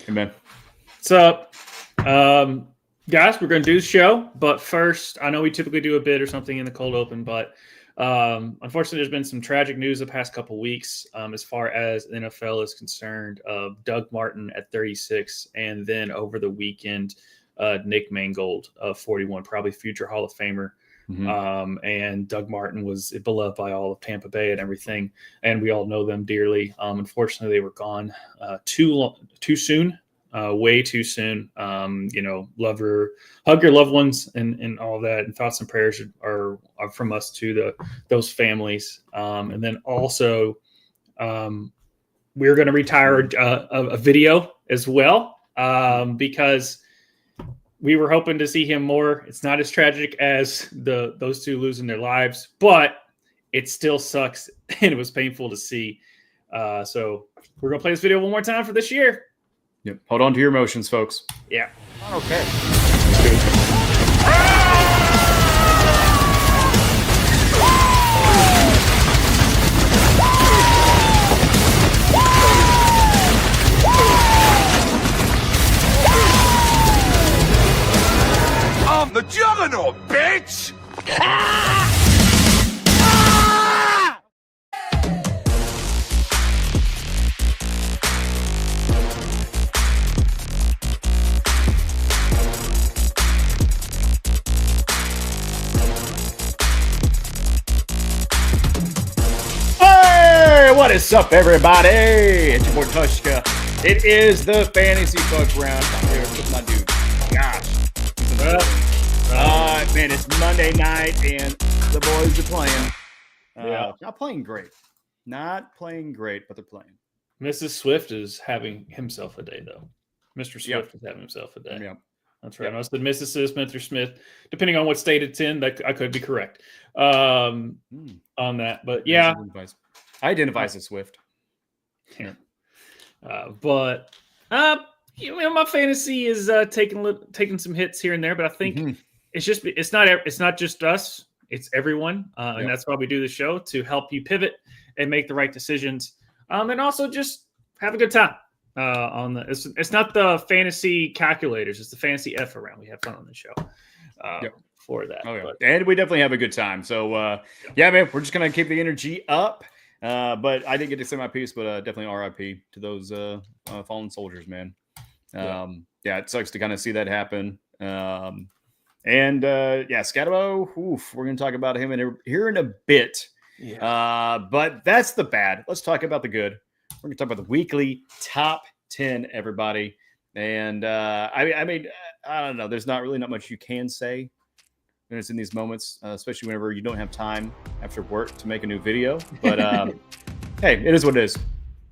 Amen. What's up? Guys, we're going to do the show, but first, I know we typically do a bid or something in the cold open, but unfortunately, there's been some tragic news the past couple weeks as far as the NFL is concerned. Doug Martin at 36, and then over the weekend, Nick Mangold, 41, probably future Hall of Famer. Mm-hmm. And Doug Martin was beloved by all of Tampa Bay and everything, and we all know them dearly. Unfortunately, they were gone too soon. Way too soon. Hug your loved ones and all that. And thoughts and prayers are from us to those families. And then also, we're going to retire a video as well because we were hoping to see him more. It's not as tragic as those two losing their lives, but it still sucks and it was painful to see. So we're going to play this video one more time for this year. Yep. Hold on to your emotions, folks. Yeah. Okay. I'm the Juggernaut, bitch! What is up, everybody? It's your boy Tvshka. It is the fantasy fuck round. I'm here with my dude. Gosh. Man, it's Monday night and the boys are playing. Not playing great. Not playing great, but they're playing. Mrs. Swift is having himself a day, though. Mr. Swift is having himself a day. Yeah. That's right. I said Mrs. Smith or Smith, depending on what state it's in, that I could be correct on that. But yeah. I identify as a Swift. Yeah. But my fantasy is taking some hits here and there, but I think it's not just us, it's everyone. And that's why we do the show, to help you pivot and make the right decisions. And also just have a good time. It's not the fantasy calculators, it's the fantasy F around. We have fun on the show. For that. Oh, yeah. And we definitely have a good time. So man, we're just gonna keep the energy up. But I didn't get to say my piece, but definitely RIP to those fallen soldiers, man. It sucks to kind of see that happen. Scatabo, we're going to talk about him here in a bit. Yeah. But that's the bad. Let's talk about the good. We're going to talk about the weekly top 10, everybody. And I mean, I don't know. There's not much you can say when it's in these moments, especially whenever you don't have time after work to make a new video. But hey, it is what it is.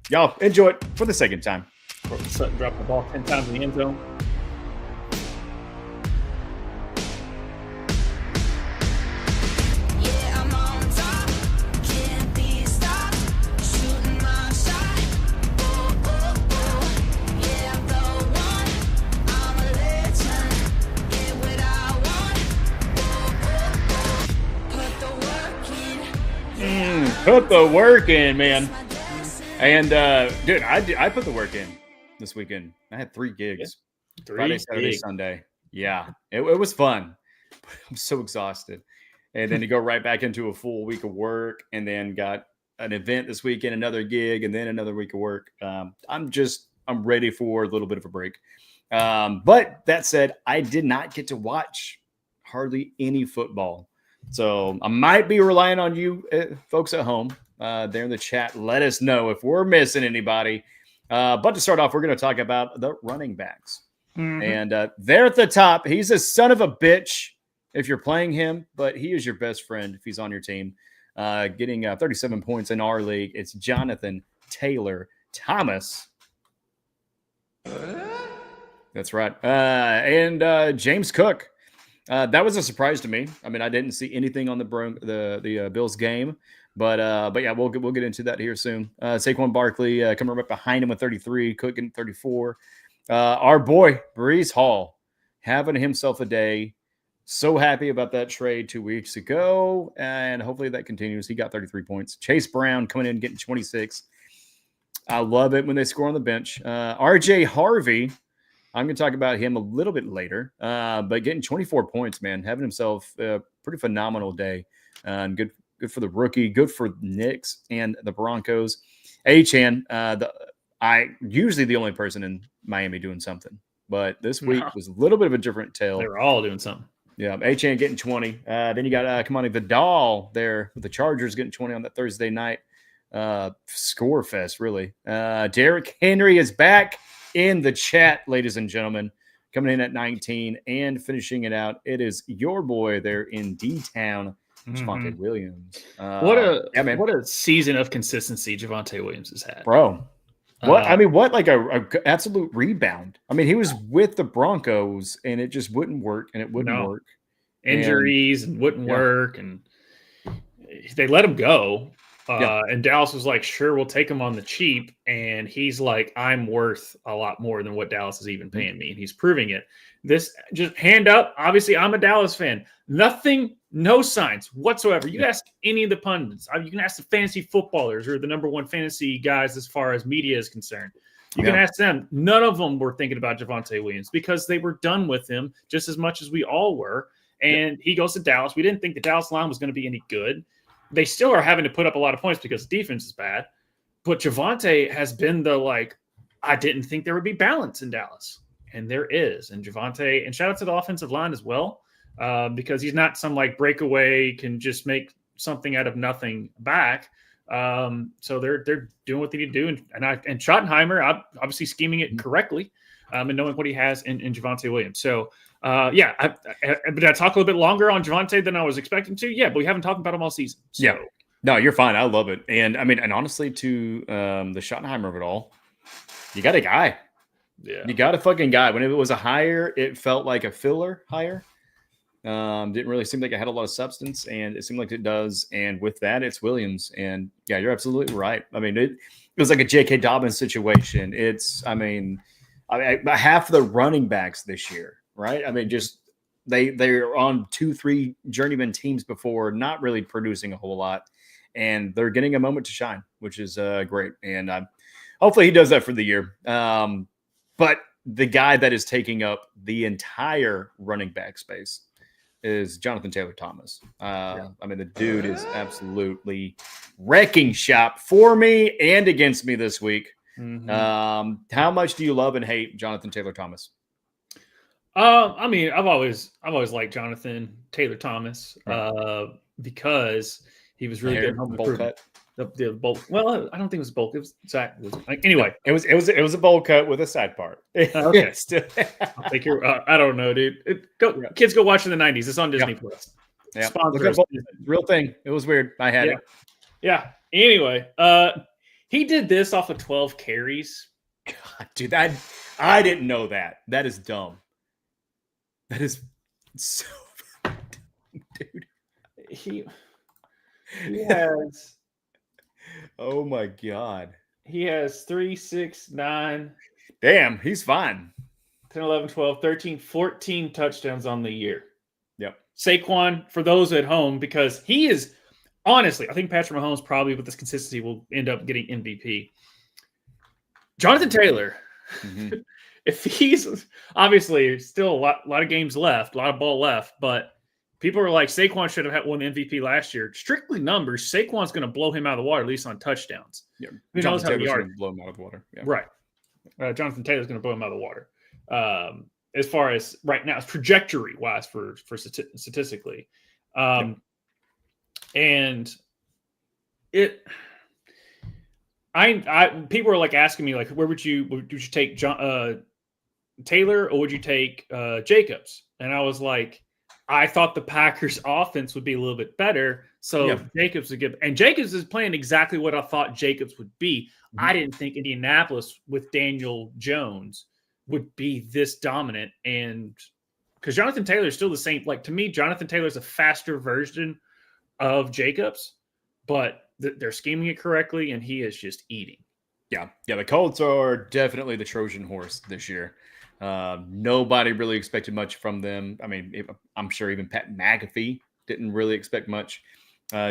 Y'all enjoy it for the second time. Sutton dropped the ball 10 times in the end zone. Put the work in, man. And dude, I put the work in this weekend. I had 3 gigs. Friday, Saturday, Sunday. Yeah, it was fun. I'm so exhausted. And then to go right back into a full week of work, and then got an event this weekend, another gig, and then another week of work. I'm ready for a little bit of a break. But that said, I did not get to watch hardly any football. So I might be relying on you folks at home there in the chat. Let us know if we're missing anybody. But to start off, we're going to talk about the running backs. And there at the top, he's a son of a bitch if you're playing him, but he is your best friend if he's on your team. Getting 37 points in our league, it's Jonathan Taylor Thomas. That's right. And James Cook. That was a surprise to me. I mean, I didn't see anything on the Bills game, but yeah, we'll get into that here soon. Saquon Barkley coming right behind him with 33, Cook getting 34. Our boy Breece Hall having himself a day. So happy about that trade 2 weeks ago, and hopefully that continues. He got 33 points. Chase Brown coming in getting 26. I love it when they score on the bench. RJ Harvey, I'm going to talk about him a little bit later, but getting 24 points, man, having himself a pretty phenomenal day. Good for the rookie, good for Knicks and the Broncos. Achan, I usually the only person in Miami doing something, but this week was a little bit of a different tale. They were all doing something. Yeah, Achan getting 20. Then you got Kamani Vidal there with the Chargers getting 20 on that Thursday night. Score fest, really. Derrick Henry is back in the chat, ladies and gentlemen, coming in at 19 and finishing it out. It is your boy there in D-Town, Javonte Williams. What a season of consistency Javonte Williams has had, bro. What like a absolute rebound. I mean, he was with the Broncos and it just wouldn't work, and it wouldn't work. Injuries and wouldn't work, and they let him go. And Dallas was like, sure, we'll take him on the cheap. And he's like, I'm worth a lot more than what Dallas is even paying me. And he's proving it. This just hand up. Obviously, I'm a Dallas fan. Nothing, no signs whatsoever. You ask any of the pundits. You can ask the fantasy footballers or the number one fantasy guys as far as media is concerned. You can ask them. None of them were thinking about Javonte Williams because they were done with him just as much as we all were. And he goes to Dallas. We didn't think the Dallas line was going to be any good. They still are having to put up a lot of points because the defense is bad. But Javonte has been I didn't think there would be balance in Dallas. And there is. And Javonte, and shout out to the offensive line as well, because he's not some like breakaway, can just make something out of nothing back. So they're doing what they need to do. And Schottenheimer, obviously scheming it correctly, and knowing what he has in Javonte Williams. So, but I talk a little bit longer on Javonte than I was expecting to. Yeah, but we haven't talked about him all season. So. Yeah. No, you're fine. I love it. And I mean, and honestly, to the Schottenheimer of it all, you got a guy. Yeah. You got a fucking guy. When it was a hire, it felt like a filler hire. Didn't really seem like it had a lot of substance, and it seemed like it does. And with that, it's Williams. And yeah, you're absolutely right. I mean, it was like a J.K. Dobbins situation. I mean, half the running backs this year, right? I mean, just they're on 2-3 journeyman teams before, not really producing a whole lot, and they're getting a moment to shine, which is great. And hopefully he does that for the year. But the guy that is taking up the entire running back space is Jonathan Taylor Thomas. I mean, the dude is absolutely wrecking shop for me and against me this week. How much do you love and hate Jonathan Taylor Thomas? I mean, I've always liked Jonathan Taylor Thomas because he was really good. Bowl cut. The bowl. Well, I don't think it was bowl. It was side. Anyway, it was a bowl cut with a side part. Okay, I'll take your. I don't know, dude. Kids, go watch in the '90s. It's on Disney Plus. Yeah, real thing. It was weird. I had it. Yeah. Anyway, he did this off of 12 carries. God, dude, I didn't know that. That is dumb. That is so dumb, dude. He has. Oh my God. He has 3, 6, 9. Damn, he's fine. 10, 11, 12, 13, 14 touchdowns on the year. Yep. Saquon, for those at home, because he is honestly, I think Patrick Mahomes probably with this consistency will end up getting MVP. Jonathan Taylor, if he's obviously still a lot of games left, a lot of ball left, but people are like, Saquon should have won the MVP last year. Strictly numbers, Saquon's going to blow him out of the water, at least on touchdowns. Yeah, who knows how many yards? Blow him out of the water. Yeah. Right. Jonathan Taylor's going to blow him out of the water. As far as right now, trajectory-wise for statistically. And people are like asking me, like, would you take Taylor or would you take Jacobs? And I was like, I thought the Packers offense would be a little bit better. So Jacobs would get, and Jacobs is playing exactly what I thought Jacobs would be. I didn't think Indianapolis with Daniel Jones would be this dominant. And because Jonathan Taylor is still the same, like to me, Jonathan Taylor is a faster version of Jacobs, but they're scheming it correctly. And he is just eating. Yeah. The Colts are definitely the Trojan horse this year. Nobody really expected much from them. I mean, I'm sure even Pat McAfee didn't really expect much.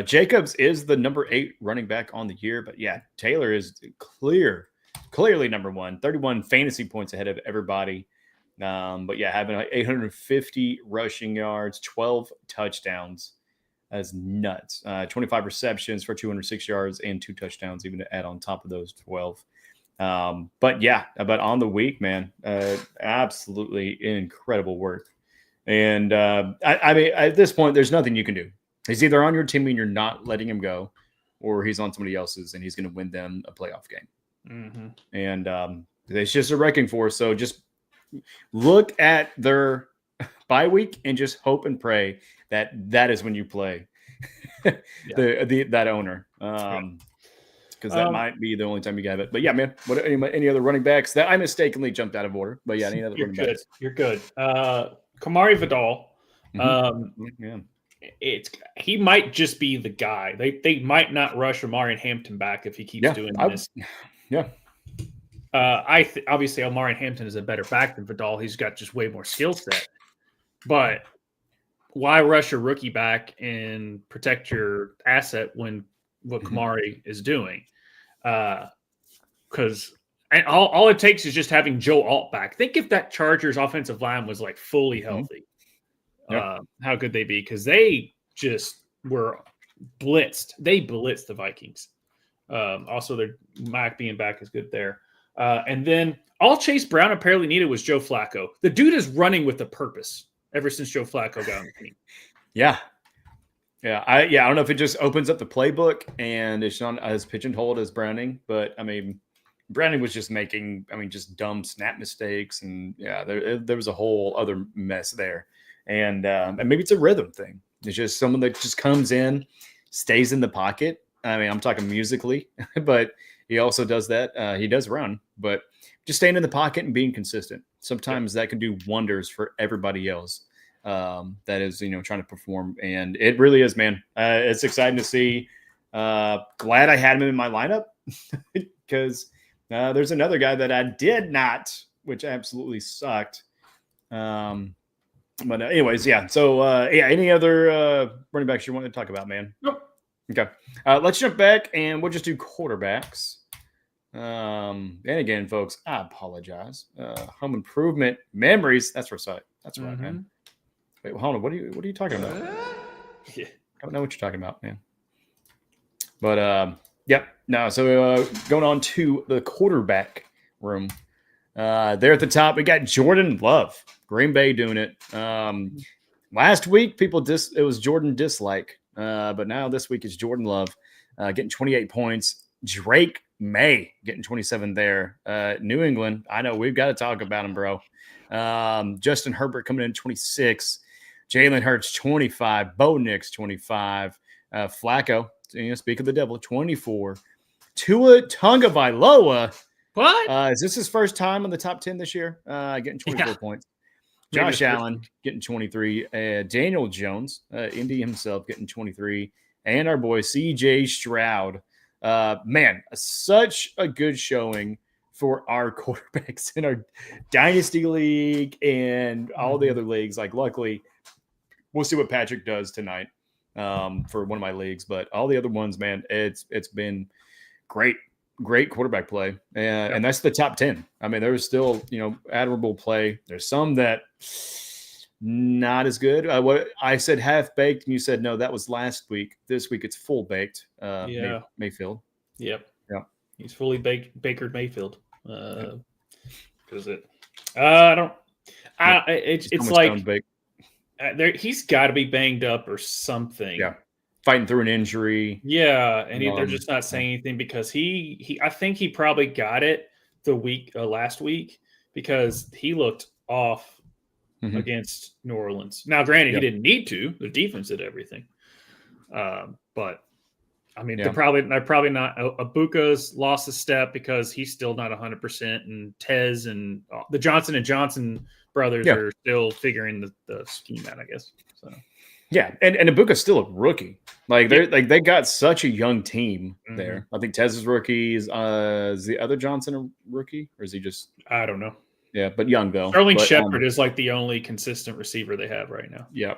Jacobs is the number 8 running back on the year, but yeah, Taylor is clearly number 1, 31 fantasy points ahead of everybody. But yeah, having 850 rushing yards, 12 touchdowns. That's nuts. 25 receptions for 206 yards and 2 touchdowns, even to add on top of those 12. But on the week, man, absolutely incredible work. And I mean, at this point, there's nothing you can do. He's either on your team and you're not letting him go, or he's on somebody else's and he's going to win them a playoff game. Mm-hmm. And it's just a wrecking force. So just look at their bye week and just hope and pray that is when you play that owner. Because that might be the only time you have it. But yeah, man, what any other running backs that I mistakenly jumped out of order? But yeah, any other running backs? You're good. Kamari Vidal. He might just be the guy. They might not rush Omari and Hampton back if he keeps doing this. Yeah. Obviously Omari and Hampton is a better back than Vidal. He's got just way more skill set. But why rush a rookie back and protect your asset when what Kamari is doing? Because all it takes is just having Joe Alt back. Think if that Chargers offensive line was like fully healthy. How could they be? Because they just were blitzed. They blitzed the Vikings. Also, their Mac being back is good there. And then all Chase Brown apparently needed was Joe Flacco. The dude is running with a purpose ever since Joe Flacco got on the team. Yeah. I don't know if it just opens up the playbook and it's not as pigeonholed as Browning, but I mean, Browning was just making, just dumb snap mistakes, and there was a whole other mess there. And maybe it's a rhythm thing. It's just someone that just comes in, stays in the pocket. I mean, I'm talking musically, but he also does that. He does run, but just staying in the pocket and being consistent. Sometimes that can do wonders for everybody else that is, trying to perform. And it really is, man. It's exciting to see. Glad I had him in my lineup because there's another guy that I did not, which absolutely sucked. But anyways, yeah. So, any other running backs you want to talk about, man? Nope. Okay. Let's jump back and we'll just do quarterbacks. And again, folks, I apologize. Home improvement memories. That's right. That's right, man. Wait, hold on. What are you talking about? I don't know what you're talking about, man. But no. So going on to the quarterback room. There at the top, we got Jordan Love, Green Bay doing it. Last week, it was Jordan dislike, but now this week is Jordan Love getting 28 points. Drake May getting 27 there. New England, I know we've got to talk about him, bro. Justin Herbert coming in 26. Jalen Hurts 25. Bo Nix 25. Flacco, speak of the devil, 24. Tua Tagovailoa. What? Is this his first time in the top 10 this year? Getting 24 points. Josh Allen getting 23. Daniel Jones, Indy himself, getting 23. And our boy CJ Stroud. Man, such a good showing for our quarterbacks in our dynasty league and all the other leagues. Like, luckily, we'll see what Patrick does tonight for one of my leagues. But all the other ones, man, it's been great quarterback play. And that's the top 10. I mean, there's still, admirable play. There's some that not as good. What I said half baked, and you said no. That was last week. This week it's full baked. Mayfield. Yep. Yeah. He's fully Bakered Mayfield. Because I don't. It's like he's got to be banged up or something. Yeah. Fighting through an injury. Yeah, and they're just not saying anything because I think he probably got it the week last week because he looked off against New Orleans. Now, granted, he didn't need to. The defense did everything. But I mean, they're probably not. Abuka's lost a step because he's still not 100%, and Tez and the Johnson and Johnson brothers are still figuring the scheme out, I guess. So. Yeah, and Ibuka's still a rookie. They got such a young team there. I think Tez is rookie. Is the other Johnson a rookie, or is he just? I don't know. Yeah, but young though. Sterling Shepard is like the only consistent receiver they have right now. Yeah,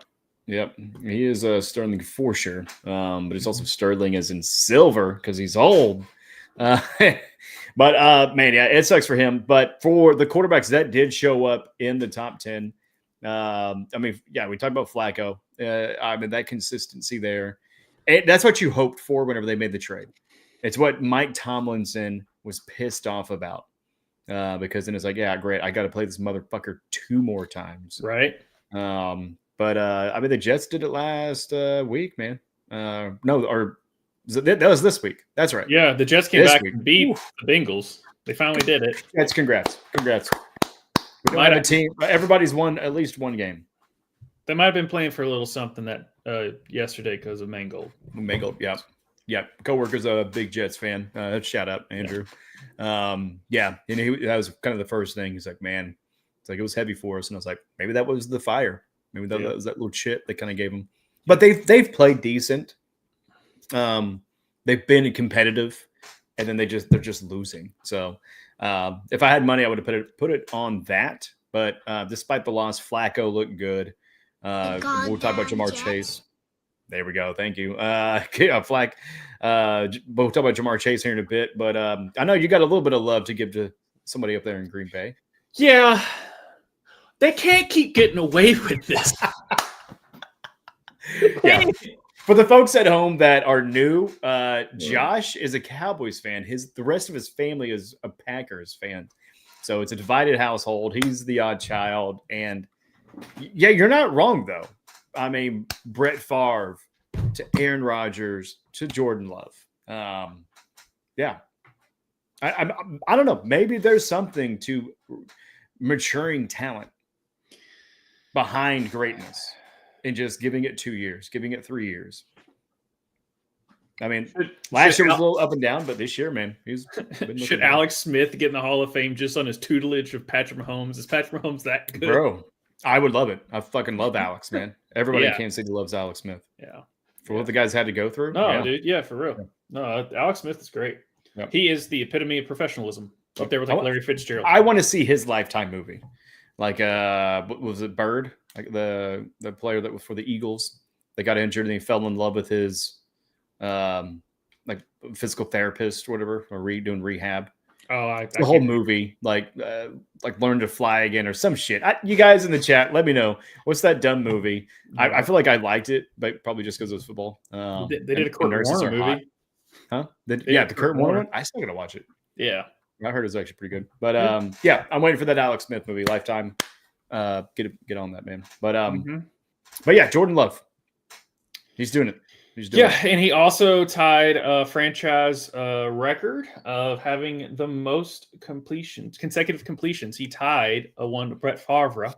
Yep, he is Sterling for sure. But he's also Sterling as in silver because he's old. Uh, but man, yeah, it sucks for him. But for the quarterbacks that did show up in the top 10, I mean, yeah, we talked about Flacco. I mean, that consistency there. That's what you hoped for whenever they made the trade. It's what Mike Tomlinson was pissed off about because then it's like, yeah, great, I got to play this motherfucker 2 more times. Right. But I mean, the Jets did it last week, man. No, or that was this week. That's right. Yeah, the Jets came back and beat the Bengals. They finally did it. That's congrats. We don't have a team. Everybody's won at least one game. They might have been playing for a little something that yesterday because of Mangold. Yeah. Yeah. Coworker's a big Jets fan. Shout out, Andrew. Yeah. And that was kind of the first thing. He's like, man, it's like it was heavy for us. And I was like, maybe that was the fire. Maybe that was that little chip they kind of gave them. But they've played decent. They've been competitive, and then they're just losing. So if I had money, I would have put it on that. But despite the loss, Flacco looked good. We'll talk about Jamar Chase. There we go. Thank you. Flack. We'll talk about Jamar Chase here in a bit. But I know you got a little bit of love to give to somebody up there in Green Bay. Yeah. They can't keep getting away with this. Yeah. For the folks at home that are new, Josh is a Cowboys fan. The rest of his family is a Packers fan. So it's a divided household. He's the odd child. And yeah, you're not wrong, though. I mean, Brett Favre to Aaron Rodgers to Jordan Love. Yeah. I don't know. Maybe there's something to maturing talent behind greatness and just giving it 2 years, giving it 3 years. I mean, last year was a little up and down, but this year, man, should Alex Smith get in the Hall of Fame just on his tutelage of Patrick Mahomes? Is Patrick Mahomes that good? Bro, I would love it. I fucking love Alex, man. Everybody in Kansas City loves Alex Smith. Yeah. For what the guys had to go through. No, dude. Yeah, for real. No, Alex Smith is great. Yep. He is the epitome of professionalism up there with like Larry Fitzgerald. I want to see his Lifetime movie. Like, was it Bird? Like the player that was for the Eagles. They got injured and he fell in love with his like physical therapist or whatever, or doing rehab. Oh, the whole movie, like Learn to Fly Again or some shit. You guys in the chat, let me know. What's that dumb movie? I feel like I liked it, but probably just because it was football. They did a Kurt Warner movie. Huh? The Kurt Warner one? I still got to watch it. Yeah. I heard it was actually pretty good. But yeah, I'm waiting for that Alex Smith movie, Lifetime. Get on that, man. But yeah, Jordan Love. He's doing it. And he also tied a franchise record of having the most consecutive completions. He tied one to Brett Favre,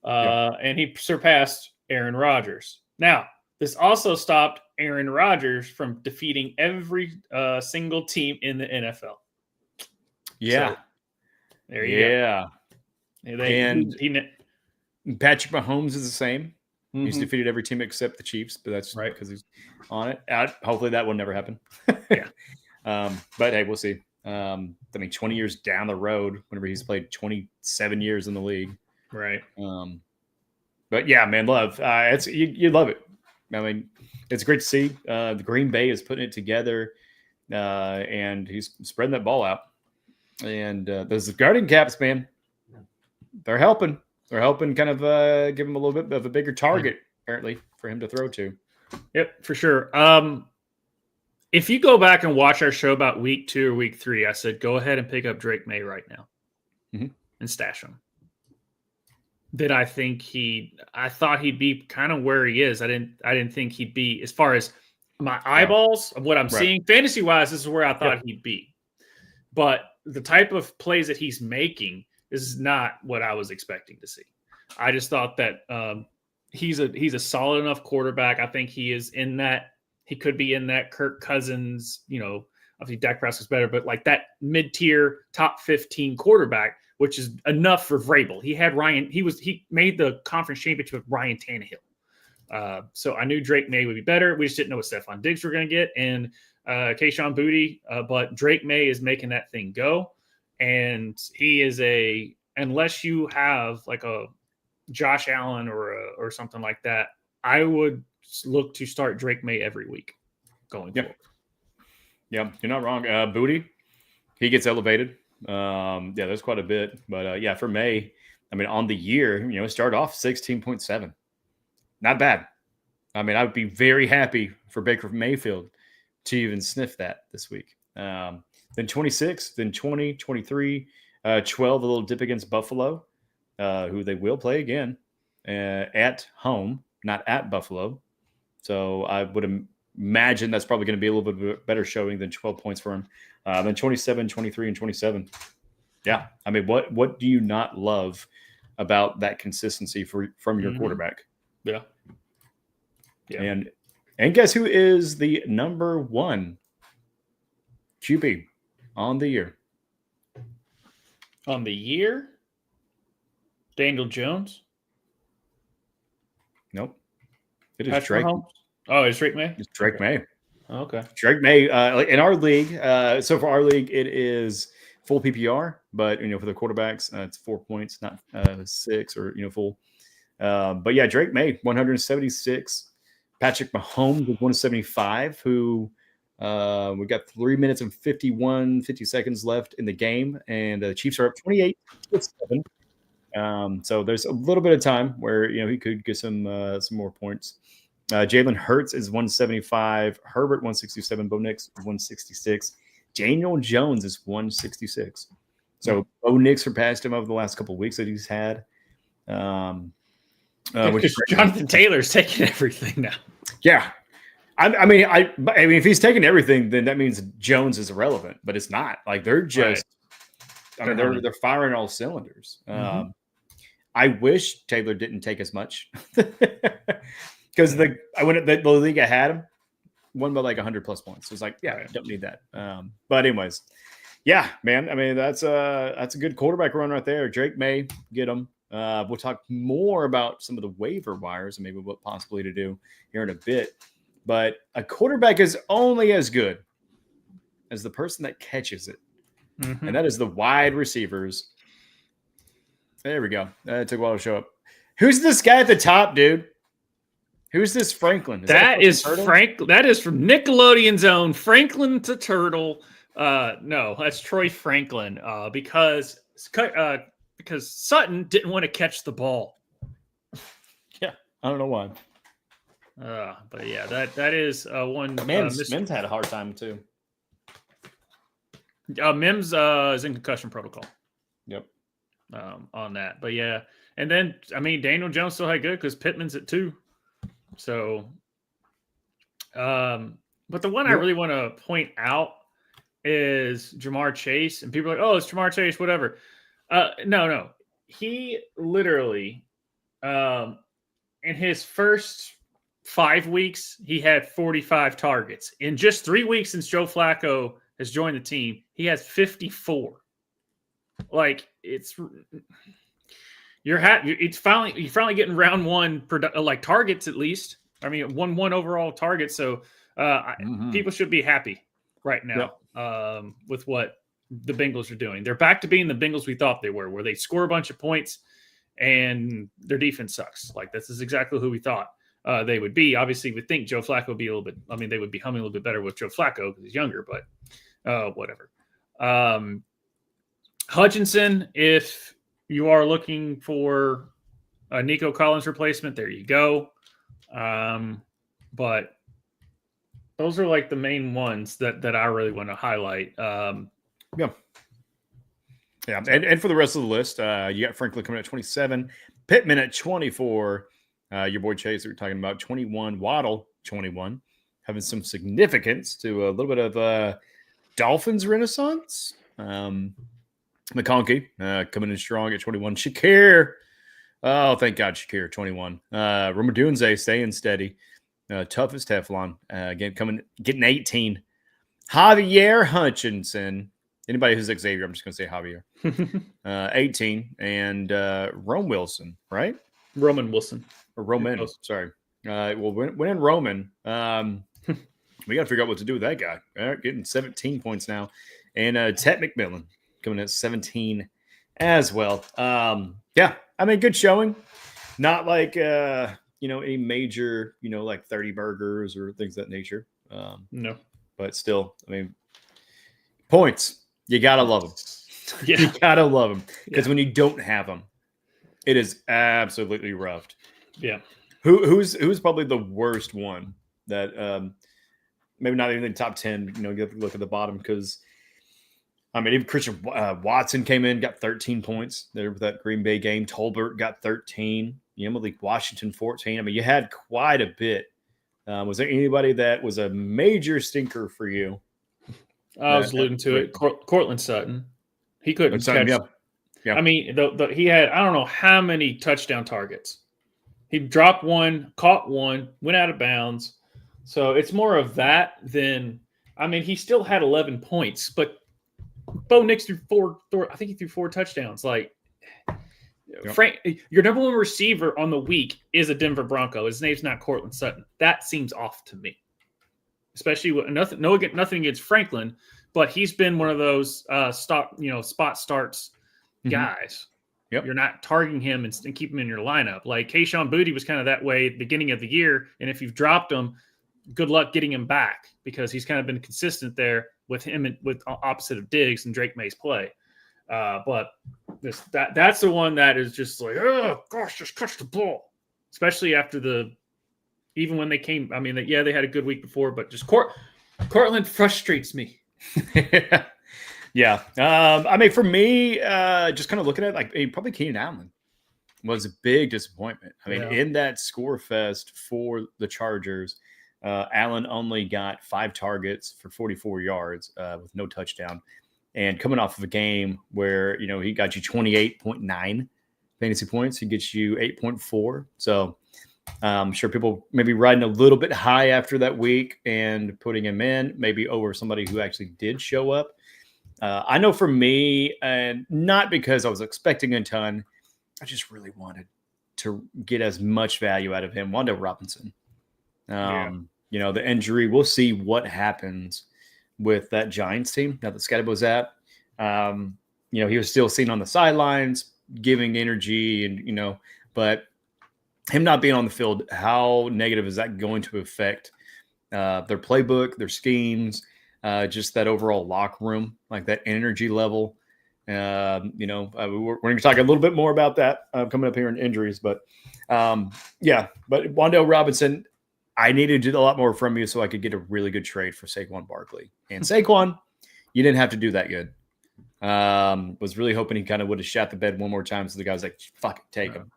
and he surpassed Aaron Rodgers. Now, this also stopped Aaron Rodgers from defeating every single team in the NFL. Yeah. So, there you go. And Patrick Mahomes is the same. Mm-hmm. He's defeated every team except the Chiefs, but that's right because he's on it. Hopefully that will never happen. Yeah. But hey, we'll see. I mean, 20 years down the road, whenever he's played 27 years in the league. Right. But yeah, man, Love. You love it. I mean, it's great to see. The Green Bay is putting it together, and he's spreading that ball out. And those guarding caps, man, they're helping. They're helping kind of give him a little bit of a bigger target, apparently, for him to throw to. Yep, for sure. If you go back and watch our show about week 2 or week 3, I said, go ahead and pick up Drake May right now and stash him. Then I thought he'd be kind of where he is. I didn't think he'd be, as far as my eyeballs of what I'm seeing, fantasy wise, this is where I thought he'd be. But the type of plays that he's making is not what I was expecting to see. I just thought that he's a solid enough quarterback. I think he could be in that Kirk Cousins, obviously Dak Prescott's better, but like that mid-tier top 15 quarterback, which is enough for Vrabel. He made the conference championship with Ryan Tannehill. So I knew Drake May would be better. We just didn't know what Stephon Diggs were going to get. And Kayshon Boutte, but Drake May is making that thing go. And he is unless you have like a Josh Allen or something like that, I would look to start Drake May every week going forward. Yeah, you're not wrong. Booty, he gets elevated. There's quite a bit. But for May, I mean, on the year, it started off 16.7. Not bad. I mean, I would be very happy for Baker Mayfield to even sniff that this week. Then 26, then 20, 23, 12, a little dip against Buffalo, who they will play again at home, not at Buffalo. So I would imagine that's probably going to be a little bit better showing than 12 points for him. Then 27, 23, and 27. Yeah. I mean, what do you not love about that consistency from your quarterback? Yeah. And guess who is the number 1 QB on the year? On the year? Daniel Jones? Nope. It is Patrick Drake. Mahomes? Oh, it's Drake May? It's Drake May. Okay. Drake May. In our league, so for our league, it is full PPR, but for the quarterbacks, it's 4 points, not 6 or full. But yeah, Drake May, 176. Patrick Mahomes with 175, who we got 3 minutes and 50 seconds left in the game, and the Chiefs are up 28-7. So there's a little bit of time where he could get some more points. Jalen Hurts is 175, Herbert 167, Bo Nix 166, Daniel Jones is 166. So Bo Nix surpassed him over the last couple of weeks that he's had. Because Jonathan Taylor's taking everything now. Yeah. I mean, if he's taking everything, then that means Jones is irrelevant, but it's not. Like they're just, right. I mean, they're firing all cylinders. I wish Taylor didn't take as much because when the league had him, won by like 100 plus points. So it's like, yeah, I don't need that. But anyways, yeah, man. I mean, that's a good quarterback run right there. Drake May, get him. We'll talk more about some of the waiver wires and maybe what possibly to do here in a bit. But a quarterback is only as good as the person that catches it. Mm-hmm. And that is the wide receivers. There we go. It took a while to show up. Who's this guy at the top, dude? Who's this Franklin? That is Frank. That is from Nickelodeon's own Franklin to Turtle. No, that's Troy Franklin. Because Sutton didn't want to catch the ball. Yeah, I don't know why. But yeah, that is one. Mims had a hard time too. Mims is in concussion protocol. Yep. On that, but yeah, and then I mean Daniel Jones still had good because Pittman's at 2. So, but the one I really want to point out is Jamar Chase, and people are like, oh, it's Jamar Chase, whatever. No, he literally, in his first 5 weeks, he had 45 targets. In just 3 weeks since Joe Flacco has joined the team, he has 54. Like you're finally getting round 1 targets at least. I mean, 1 overall target. So people should be happy right now with what the Bengals are doing. They're back to being the Bengals we thought they were, where they score a bunch of points and their defense sucks. Like this is exactly who we thought they would be. Obviously, we think Joe Flacco would be a little bit. I mean, they would be humming a little bit better with Joe Flacco because he's younger, but whatever. Hutchinson, if you are looking for a Nico Collins replacement, there you go. But those are like the main ones that I really want to highlight. Yeah. And for the rest of the list, you got Franklin coming at 27, Pittman at 24, your boy Chase that we're talking about 21, Waddle 21, having some significance to a little bit of Dolphins renaissance. McConkey coming in strong at 21. Shakir, oh, thank God, Shakir 21. Ramadunze staying steady. Tough as Teflon. Again, getting 18. Javier Hutchinson. Anybody who's Xavier, I'm just going to say Javier. 18. And Rome Wilson, right? Roman Wilson. Or Roman, sorry. Well, when in Roman, we got to figure out what to do with that guy. All right, getting 17 points now. And Ted McMillan coming at 17 as well. Yeah, I mean, good showing. Not like, any major, like 30 burgers or things of that nature. No. But still, I mean, points. You got to love them. Yeah. You got to love them. Because when you don't have them, it is absolutely roughed. Yeah. Who's probably the worst one that maybe not even in the top 10, you have to look at the bottom because, I mean, even Christian Watson came in, got 13 points there with that Green Bay game. Tolbert got 13. Malik Washington, 14. I mean, you had quite a bit. Was there anybody that was a major stinker for you? I was alluding to it. Cortland Sutton. He couldn't catch. Yeah. I mean, he had, I don't know how many touchdown targets. He dropped one, caught one, went out of bounds. So it's more of that than, I mean, he still had 11 points, but Bo Nix threw I think he threw 4 touchdowns. Like, Frank, your number one receiver on the week is a Denver Bronco. His name's not Cortland Sutton. That seems off to me, especially with nothing against Franklin, but he's been one of those spot starts guys. Yep. You're not targeting him and keep him in your lineup. Like Kayshon Boutte was kind of that way at the beginning of the year, and if you've dropped him, good luck getting him back because he's kind of been consistent there with him and with opposite of Diggs and Drake May's play. But that's the one that is just like, oh gosh, just catch the ball. Especially after even when they came. I mean, they had a good week before, but just Cortland frustrates me. Yeah. I mean, for me, just kind of looking at probably Keenan Allen was a big disappointment. I mean, in that score fest for the Chargers, Allen only got 5 targets for 44 yards with no touchdown. And coming off of a game where, he got you 28.9 fantasy points, he gets you 8.4. So I'm sure people maybe riding a little bit high after that week and putting him in, maybe over somebody who actually did show up. I know for me, and not because I was expecting a ton, I just really wanted to get as much value out of him. Wan'Dale Robinson. The injury, we'll see what happens with that Giants team now that Scotty at. He was still seen on the sidelines, giving energy and, but him not being on the field, how negative is that going to affect their playbook, their schemes, just that overall locker room, like that energy level? We're going to talk a little bit more about that coming up here in injuries, but but Wan'Dale Robinson, I needed to do a lot more from you so I could get a really good trade for Saquon Barkley. And Saquon, you didn't have to do that good. Was really hoping he kind of would have shot the bed one more time. So the guy was like, fuck it, take him,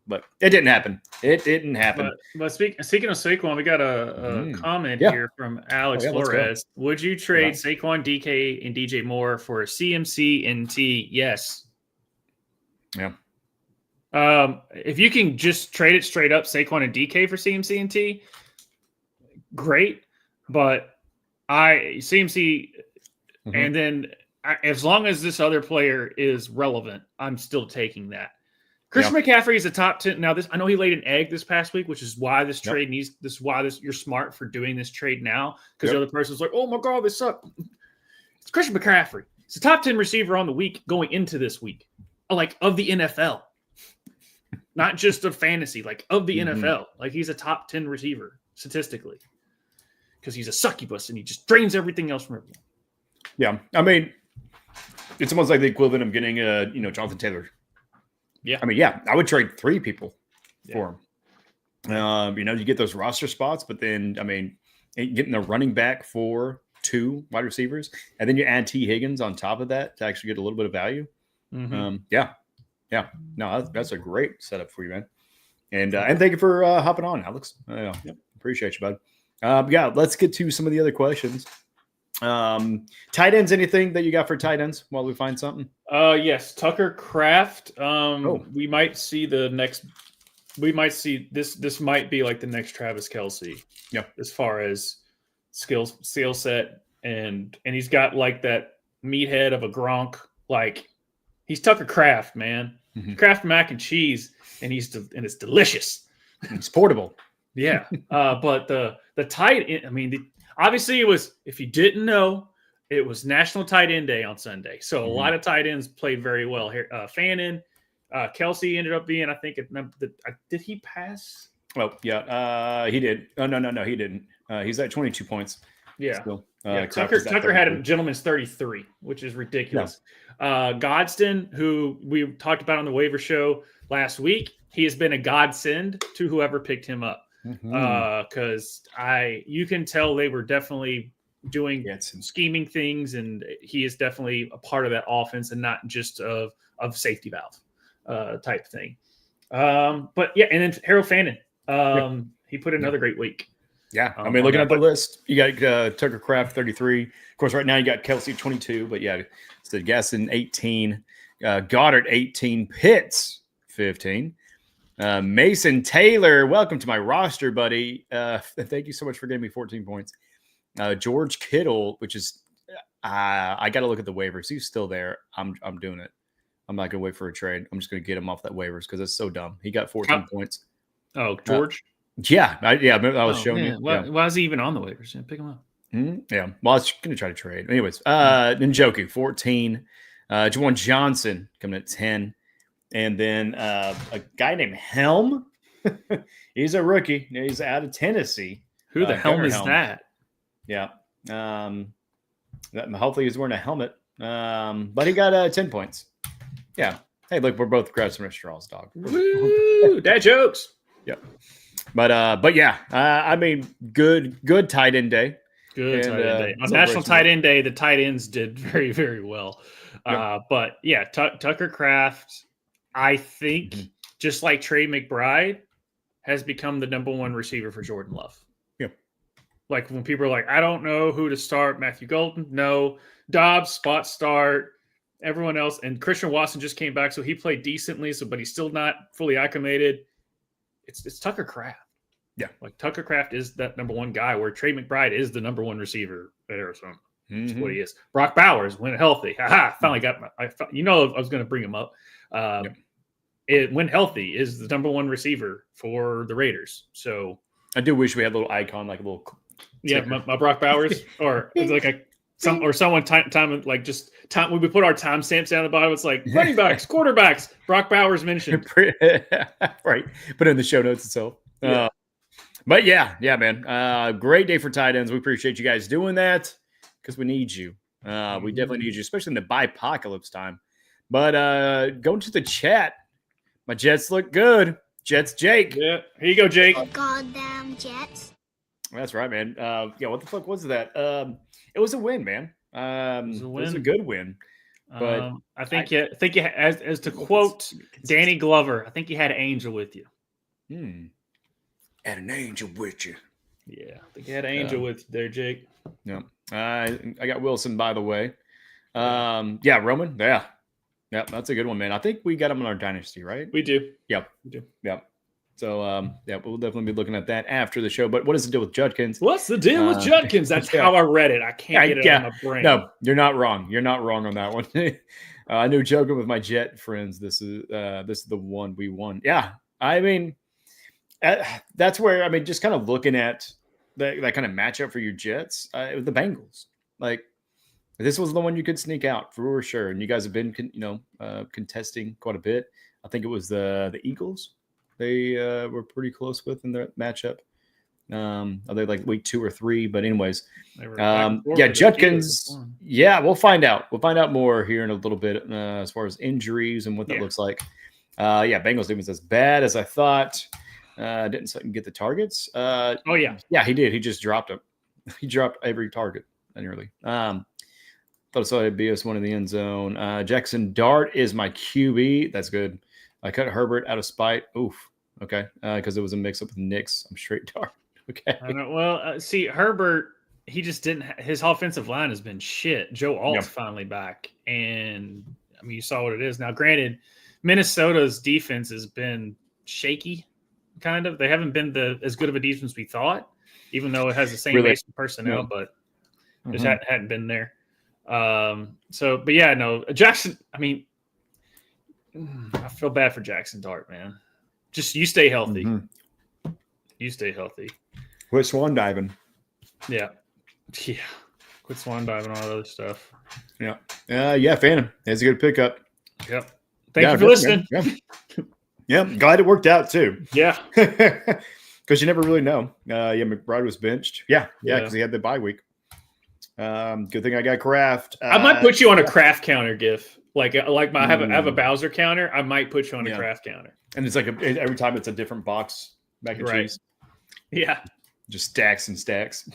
but it didn't happen. It didn't happen. But speaking of Saquon, we got a comment here from Alex Flores. Would you trade Saquon, DK, and DJ Moore for CMC and T? Yes. Yeah. If you can just trade it straight up, Saquon and DK for CMC and T, great. But CMC, and then as long as this other player is relevant, I'm still taking that. Christian McCaffrey is a top 10. Now, I know he laid an egg this past week, which is why this trade needs. This is why you're smart for doing this trade now, because the other person's like, oh my god, they suck. It's Christian McCaffrey. He's a top 10 receiver on the week going into this week, like of the NFL. Not just of fantasy, like of the NFL. Like he's a top 10 receiver statistically because he's a succubus and he just drains everything else from everyone. Yeah. I mean, it's almost like the equivalent of getting Jonathan Taylor. Yeah. I mean, I would trade 3 people for him. You get those roster spots, but then, I mean, getting a running back for 2 wide receivers, and then you add T. Higgins on top of that to actually get a little bit of value. Yeah. No, that's a great setup for you, man. And thank you for hopping on, Alex. Appreciate you, bud. Let's get to some of the other questions. Tight ends, anything that you got for tight ends while we find something? Yes, Tucker Kraft. We might see this might be like the next Travis Kelce. Yeah. As far as skill set and he's got like that meathead of a Gronk. Like he's Tucker Kraft, man. Kraft mac and cheese, and it's delicious. It's portable. Yeah. But the tight end, I mean, obviously it was, if you didn't know, it was National Tight End Day on Sunday. So a lot of tight ends played very well here. Fannin, Kelce ended up being, I think, did he pass Oh, yeah. He did. Oh, no, he didn't. He's at 22 points. Yeah. Still. Tucker had a gentleman's 33, which is ridiculous. Godston, who we talked about on the waiver show last week, he has been a godsend to whoever picked him up. Because you can tell they were definitely doing some scheming things, and he is definitely a part of that offense and not just of safety valve type thing. But yeah, and then Harold Fannin, he put another great week. Yeah, I mean, looking at the list, you got Tucker Kraft 33. Of course, right now you got Kelsey 22, but yeah, so Gaston 18, Goddard 18, Pitts 15. Mason Taylor, welcome to my roster, buddy. Thank you so much for giving me 14 points. George Kittle, which is I got to look at the waivers. He's still there. I'm doing it. I'm not gonna wait for a trade. I'm just gonna get him off that waivers because it's so dumb. He got 14 points. Oh, George. I was showing you. Why is he even on the waivers? Yeah, pick him up. Yeah. Well, I was gonna try to trade. Anyways, Njoku 14. Juwan Johnson coming at 10. And then a guy named Helm. He's a rookie. He's out of Tennessee. Who the Helm is that? Yeah. Hopefully he's wearing a helmet. But he got 10 points. Yeah. Hey, look, we're both grabbing our straws, dog. Woo! Dad jokes. Yep. But yeah, I mean, good tight end day. Good tight end day. On National Tight End Day, the tight ends did very, very well. Yep. But yeah, Tucker Kraft, I think, just like Trey McBride, has become the number one receiver for Jordan Love. Yep. Like when people are like, I don't know who to start, Matthew Golden. No. Dobbs, spot start. Everyone else. And Christian Watson just came back, so he played decently, but he's still not fully acclimated. It's Tucker Kraft. Yeah. Like Tucker Kraft is that number one guy where Trey McBride is the number one receiver at Arizona. That's what he is. Brock Bowers, when healthy. Finally got I was going to bring him up. When healthy is the number one receiver for the Raiders. So I do wish we had a little icon, like a little. Yeah, my Brock Bowers, or it's like someone time like just time when we put our timestamps down the bottom. It's like running backs, quarterbacks. Brock Bowers mentioned. Right, put it in the show notes itself. Yeah. But yeah, man. Great day for tight ends. We appreciate you guys doing that because we need you. We definitely need you, especially in the bipocalypse time. But going to the chat, my Jets look good. Jets, Jake. Yeah, here you go, Jake. Goddamn Jets. That's right, man. What the fuck was that? It was a win, man. It was a good win. But I think as to quote Danny Glover, I think you had an angel with you. Had an angel with you. Yeah, I think you had an angel with you there, Jake. Yeah. I got Wilson, by the way. Roman. Yeah. Yeah, that's a good one, man. I think we got him in our dynasty, right? We do. Yep. We do. Yep. So, we'll definitely be looking at that after the show. But what is the deal with Judkins? What's the deal with Judkins? That's how I read it. I can't get it out of my brain. No, you're not wrong. You're not wrong on that one. I knew joking with my Jet friends. This is the one we won. Yeah, I mean, that's where just kind of looking at that kind of matchup for your Jets. It was the Bengals. Like this was the one you could sneak out for sure. And you guys have been contesting quite a bit. I think it was the Eagles. They were pretty close with in their matchup. Are they like week 2 or 3? But anyways, Judkins. Yeah, we'll find out. We'll find out more here in a little bit as far as injuries and what that looks like. Bengals defense as bad as I thought. Didn't get the targets. Yeah, he did. He just dropped them. He dropped every target nearly. Thought I saw a BS one in the end zone. Jackson Dart is my QB. That's good. I cut Herbert out of spite. Oof. Okay. Because it was a mix up with Knicks. I'm straight Dart. Okay. I know. Well, see, Herbert, he just didn't. His offensive line has been shit. Joe Alt's finally back, and you saw what it is now. Granted, Minnesota's defense has been shaky. Kind of. They haven't been as good of a defense we thought, even though it has the same base of personnel, but just hadn't been there. Jackson. I feel bad for Jackson Dart, man. Just you stay healthy. You stay healthy. Quit swan diving. Yeah. Quit swan diving, all that other stuff. Yeah. Phantom. That's a good pickup. Yep. Thank you for listening. Yeah. Glad it worked out too. Yeah. Because you never really know. McBride was benched. Yeah, because he had the bye week. Good thing I got Kraft. I might put you on a Kraft counter, GIF. I have a Bowser counter. I might put you on a Kraft counter. And it's like every time it's a different box mac and cheese. Yeah. Just stacks and stacks.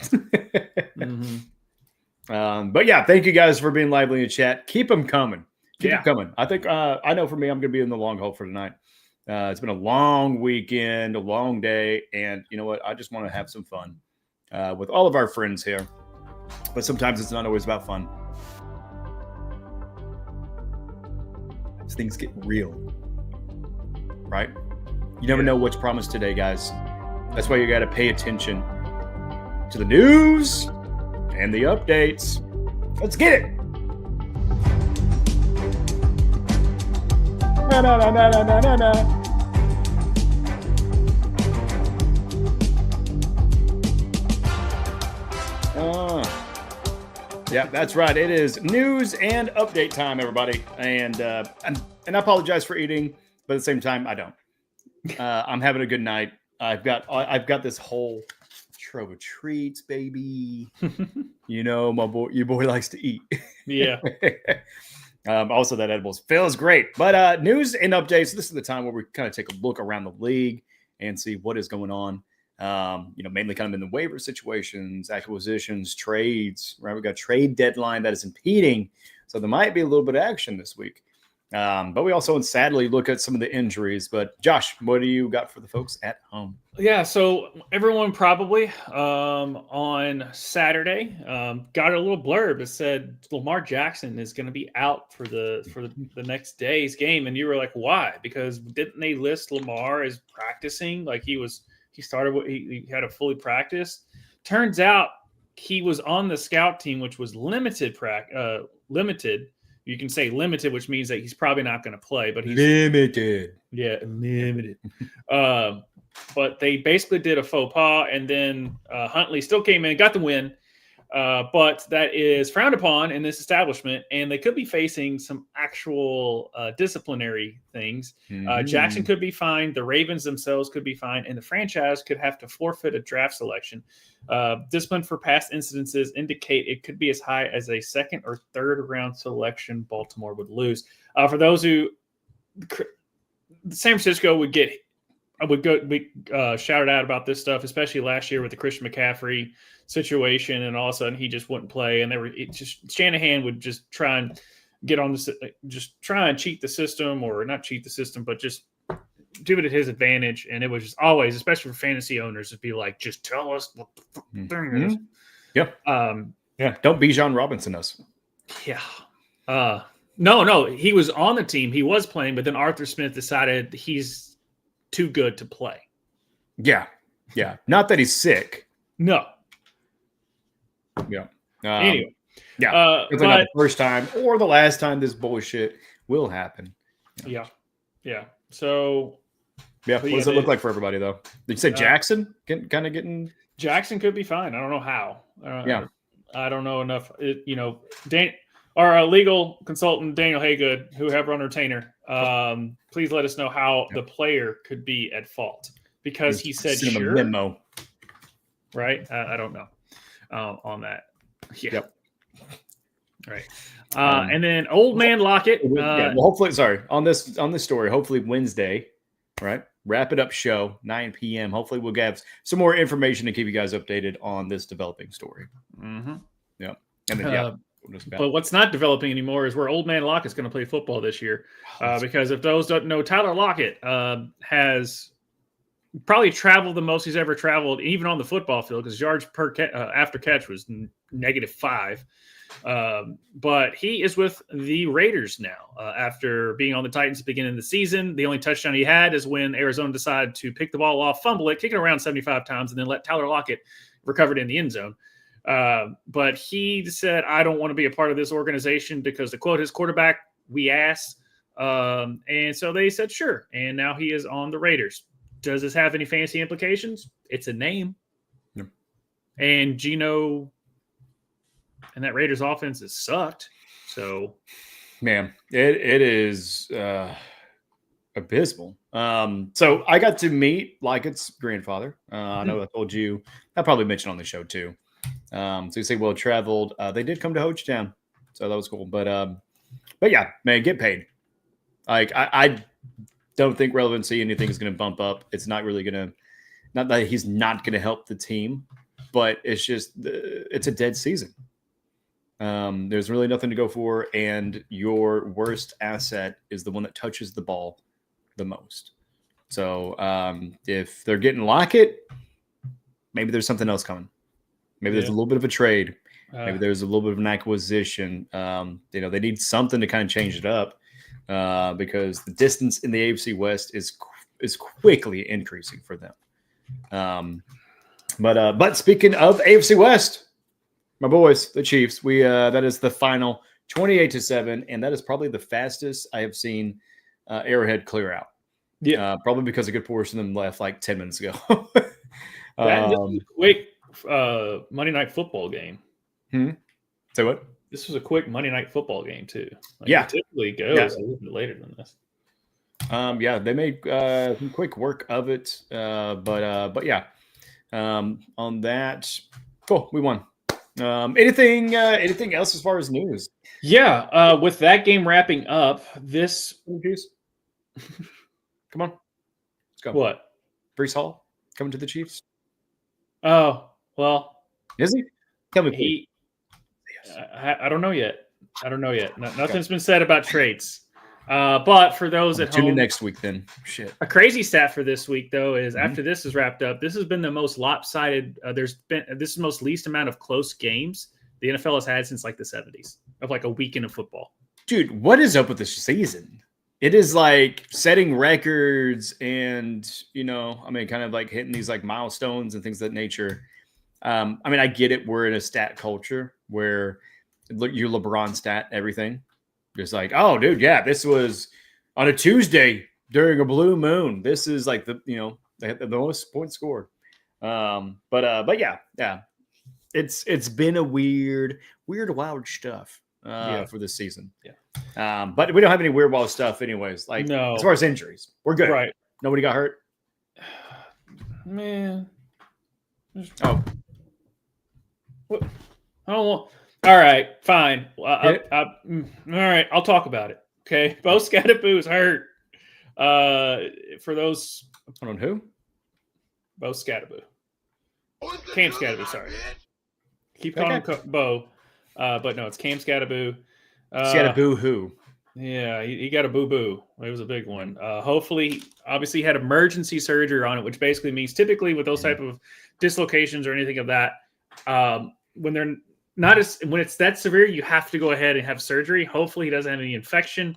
But yeah, thank you guys for being lively in chat. Keep them coming. Keep them coming. I think I know for me, I'm going to be in the long haul for tonight. It's been a long weekend, a long day, and you know what? I just want to have some fun with all of our friends here. But sometimes it's not always about fun. As things get real, right? You never know what's promised today, guys. That's why you got to pay attention to the news and the updates. Let's get it. Na, na, na, na, na, na, na. Yeah, that's right. It is news and update time, everybody. And I apologize for eating, but at the same time, I don't. I'm having a good night. I've got this whole trove of treats, baby. Your boy likes to eat. Yeah. Also, that edibles feels great. But news and updates. This is the time where we kind of take a look around the league and see what is going on. Mainly kind of in the waiver situations, acquisitions, trades. Right, we got a trade deadline that is impeding, so there might be a little bit of action this week. But we also, sadly, look at some of the injuries. But Josh, what do you got for the folks at home? Yeah, so everyone probably on Saturday got a little blurb that said Lamar Jackson is going to be out for the next day's game, and you were like, why? Because didn't they list Lamar as practicing? Like he had a fully practice. Turns out he was on the scout team, which was limited. You can say limited, which means that he's probably not going to play, but he's limited. Yeah, limited. But they basically did a faux pas, and then Huntley still came in, got the win. But that is frowned upon in this establishment, and they could be facing some actual disciplinary things. Jackson could be fined. The Ravens themselves could be fined, and the franchise could have to forfeit a draft selection. Discipline for past incidences indicate it could be as high as a second or third round selection Baltimore would lose. For those who San Francisco would be shouted out about this stuff, especially last year with the Christian McCaffrey situation, and all of a sudden he just wouldn't play, and Shanahan would just try and get on just try and cheat the system, or not cheat the system, but just do it at his advantage. And it was just always, especially for fantasy owners, it'd be like, just tell us what the thing is. Yep. Don't Bijan Robinson us. Yeah. No, he was on the team. He was playing, but then Arthur Smith decided he's too good to play. Yeah. Not that he's sick. No. Yeah. Anyway. Yeah. It's not the first time or the last time this bullshit will happen. Yeah. So. Yeah. What does it look like for everybody, though? Did you say Jackson kind of getting? Jackson could be fine. I don't know how. I don't know enough. Our legal consultant, Daniel Haygood, who have on retainer, please let us know how the player could be at fault, because he said sure. Memo. Right? I don't know on that. Yeah. Yep. All right. And then Old Man Lockett. Well, hopefully, on this story, hopefully Wednesday, right? Wrap it up show, 9 p.m. Hopefully we'll get some more information to keep you guys updated on this developing story. Mm-hmm. Yeah. And then, but what's not developing anymore is where Old Man Lockett's going to play football this year. Because if those don't know, Tyler Lockett has probably traveled the most he's ever traveled, even on the football field, because yards per after catch was -5. But he is with the Raiders now after being on the Titans at the beginning of the season. The only touchdown he had is when Arizona decided to pick the ball off, fumble it, kick it around 75 times, and then let Tyler Lockett recover it in the end zone. But he said, I don't want to be a part of this organization because, to quote his quarterback, we ass. And so they said, sure. And now he is on the Raiders. Does this have any fancy implications? It's a name. Yep. And Geno and that Raiders offense has sucked. So, man, it is abysmal. So I got to meet Lockett's grandfather. I know I told you, I probably mentioned on the show too. So you say well traveled. They did come to Hochtown, so that was cool. But yeah, man, get paid. Like I don't think relevancy anything is going to bump up. It's not really going to. Not that he's not going to help the team, but it's just it's a dead season. There's really nothing to go for, and your worst asset is the one that touches the ball the most. So if they're getting Lockett, maybe there's something else coming. Maybe there's a little bit of a trade. Maybe there's a little bit of an acquisition. They need something to kind of change it up because the distance in the AFC West is quickly increasing for them. But speaking of AFC West, my boys, the Chiefs, that is the final 28-7, and that is probably the fastest I have seen Arrowhead clear out. Yeah, probably because a good portion of them left like 10 minutes ago. This was a quick Monday Night Football game. Say what? This was a quick Monday Night Football game too. It typically goes a little bit later than this. They made some quick work of it, but yeah. On that, cool, we won. Anything else as far as news? Yeah, with that game wrapping up, this come on, let's go. What? Breece Hall coming to the Chiefs? Oh, well, is he? Tell me. I don't know yet. Nothing's been said about trades. But for those at home, tune in next week then. Shit. A crazy stat for this week though is after this is wrapped up, this has been the most lopsided. This is the most least amount of close games the NFL has had since like the 70s of like a weekend of football. Dude, what is up with this season? It is like setting records and kind of like hitting these like milestones and things of that nature. I get it. We're in a stat culture where your LeBron stat everything. Just like, oh, dude, yeah, this was on a Tuesday during a blue moon. This is like the most points scored. But yeah, it's been a weird wild stuff for this season. Yeah. But we don't have any weird wild stuff, anyways. Like as far as injuries, we're good. Right. Nobody got hurt. Man. Oh. What? I don't want. All right, fine. All right, I'll talk about it. Okay, Bo Scadaboo's hurt. For those, on who? Bo Scadaboo. Cam Scadaboo. Sorry. Keep calling him Bo, but no, it's Cam Scadaboo. Scadaboo who? Yeah, he got a boo-boo. It was a big one. Hopefully, obviously, he had emergency surgery on it, which basically means typically with those type of dislocations or anything of that, when they're when it's that severe, you have to go ahead and have surgery. Hopefully he doesn't have any infection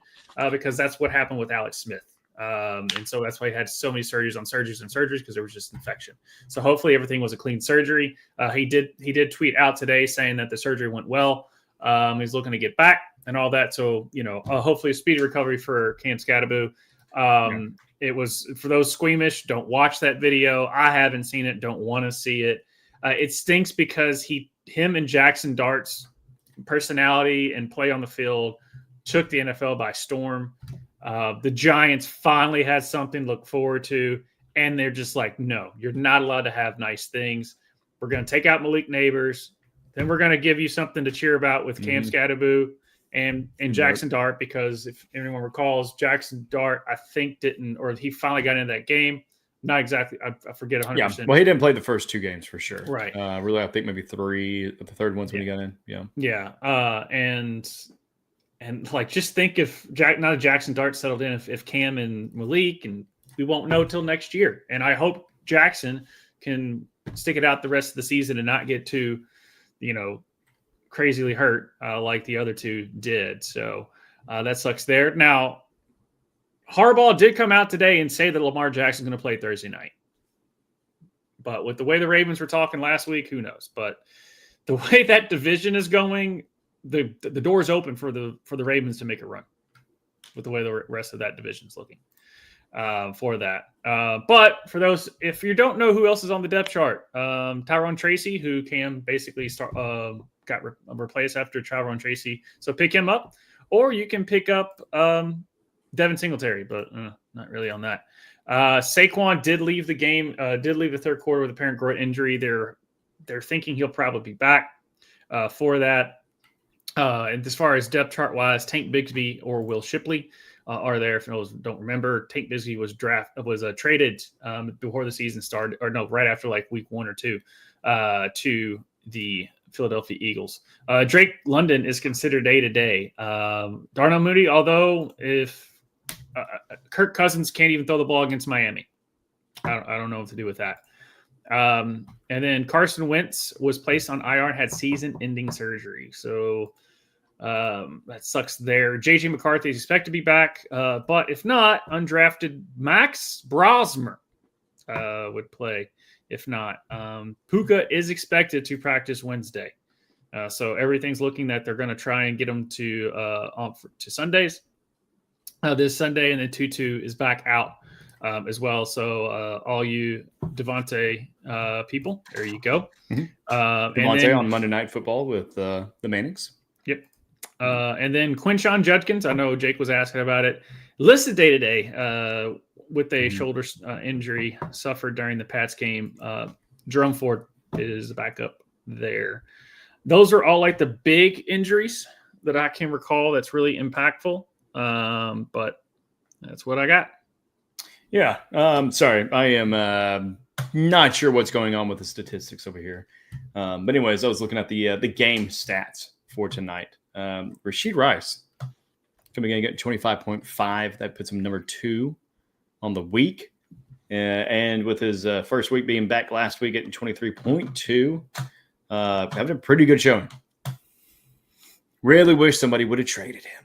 because that's what happened with Alex Smith. And so that's why he had so many surgeries because there was just infection. So hopefully everything was a clean surgery. He did tweet out today saying that the surgery went well. He's looking to get back and all that. So, hopefully a speedy recovery for Cam Scadaboo. It was for those squeamish. Don't watch that video. I haven't seen it. Don't want to see it. It stinks because him and Jackson Dart's personality and play on the field took the NFL by storm. The Giants finally had something to look forward to, and they're just like, no, you're not allowed to have nice things. We're going to take out Malik Neighbors. Then we're going to give you something to cheer about with Cam Scadaboo and Jackson Dart, because if anyone recalls, Jackson Dart, I think he finally got into that game. Not exactly. I forget 100%. Yeah. Well, he didn't play the first two games for sure. Right. Really, I think maybe three. The third one's when he got in. Yeah. Yeah. And like, just think if Jackson Dart settled in, if Cam and Malik, and we won't know till next year. And I hope Jackson can stick it out the rest of the season and not get too, crazily hurt like the other two did. So that sucks there. Now, Harbaugh did come out today and say that Lamar Jackson's going to play Thursday night. But with the way the Ravens were talking last week, who knows? But the way that division is going, the door's open for the Ravens to make a run with the way the rest of that division is looking for that. But for those, if you don't know who else is on the depth chart, Tyrone Tracy, who Cam basically got replaced after Tyrone Tracy. So pick him up, or you can pick up Devin Singletary, but not really on that. Saquon did leave the game, did leave the third quarter with apparent groin injury. They're thinking he'll probably be back for that. And as far as depth chart wise, Tank Bigsby or Will Shipley are there. If those don't remember, Tank Bigsby was traded before the season started, or no, right after like week 1 or 2 to the Philadelphia Eagles. Drake London is considered day-to-day. Darnell Mooney, although if Kirk Cousins can't even throw the ball against Miami, I don't know what to do with that. And then Carson Wentz was placed on IR and had season-ending surgery. So that sucks there. JJ McCarthy is expected to be back, but if not, undrafted Max Brosmer would play. If not, Puka is expected to practice Wednesday. So everything's looking that they're going to try and get him to Sundays this Sunday, and then Tutu is back out as well. So all you Devontae people, there you go. Devontae on Monday Night Football with the Mannings. Yep. And then Quinshon Judkins, I know Jake was asking about it, listed day-to-day with a shoulder injury suffered during the Pats game. Jerome Ford is the backup there. Those are all like the big injuries that I can recall that's really impactful. But that's what I got. Yeah. Sorry. I am not sure what's going on with the statistics over here. But anyways, I was looking at the game stats for tonight. Rashid Rice coming in getting 25.5. That puts him number 2 on the week. And with his first week being back last week getting 23.2, having a pretty good showing. Really wish somebody would have traded him.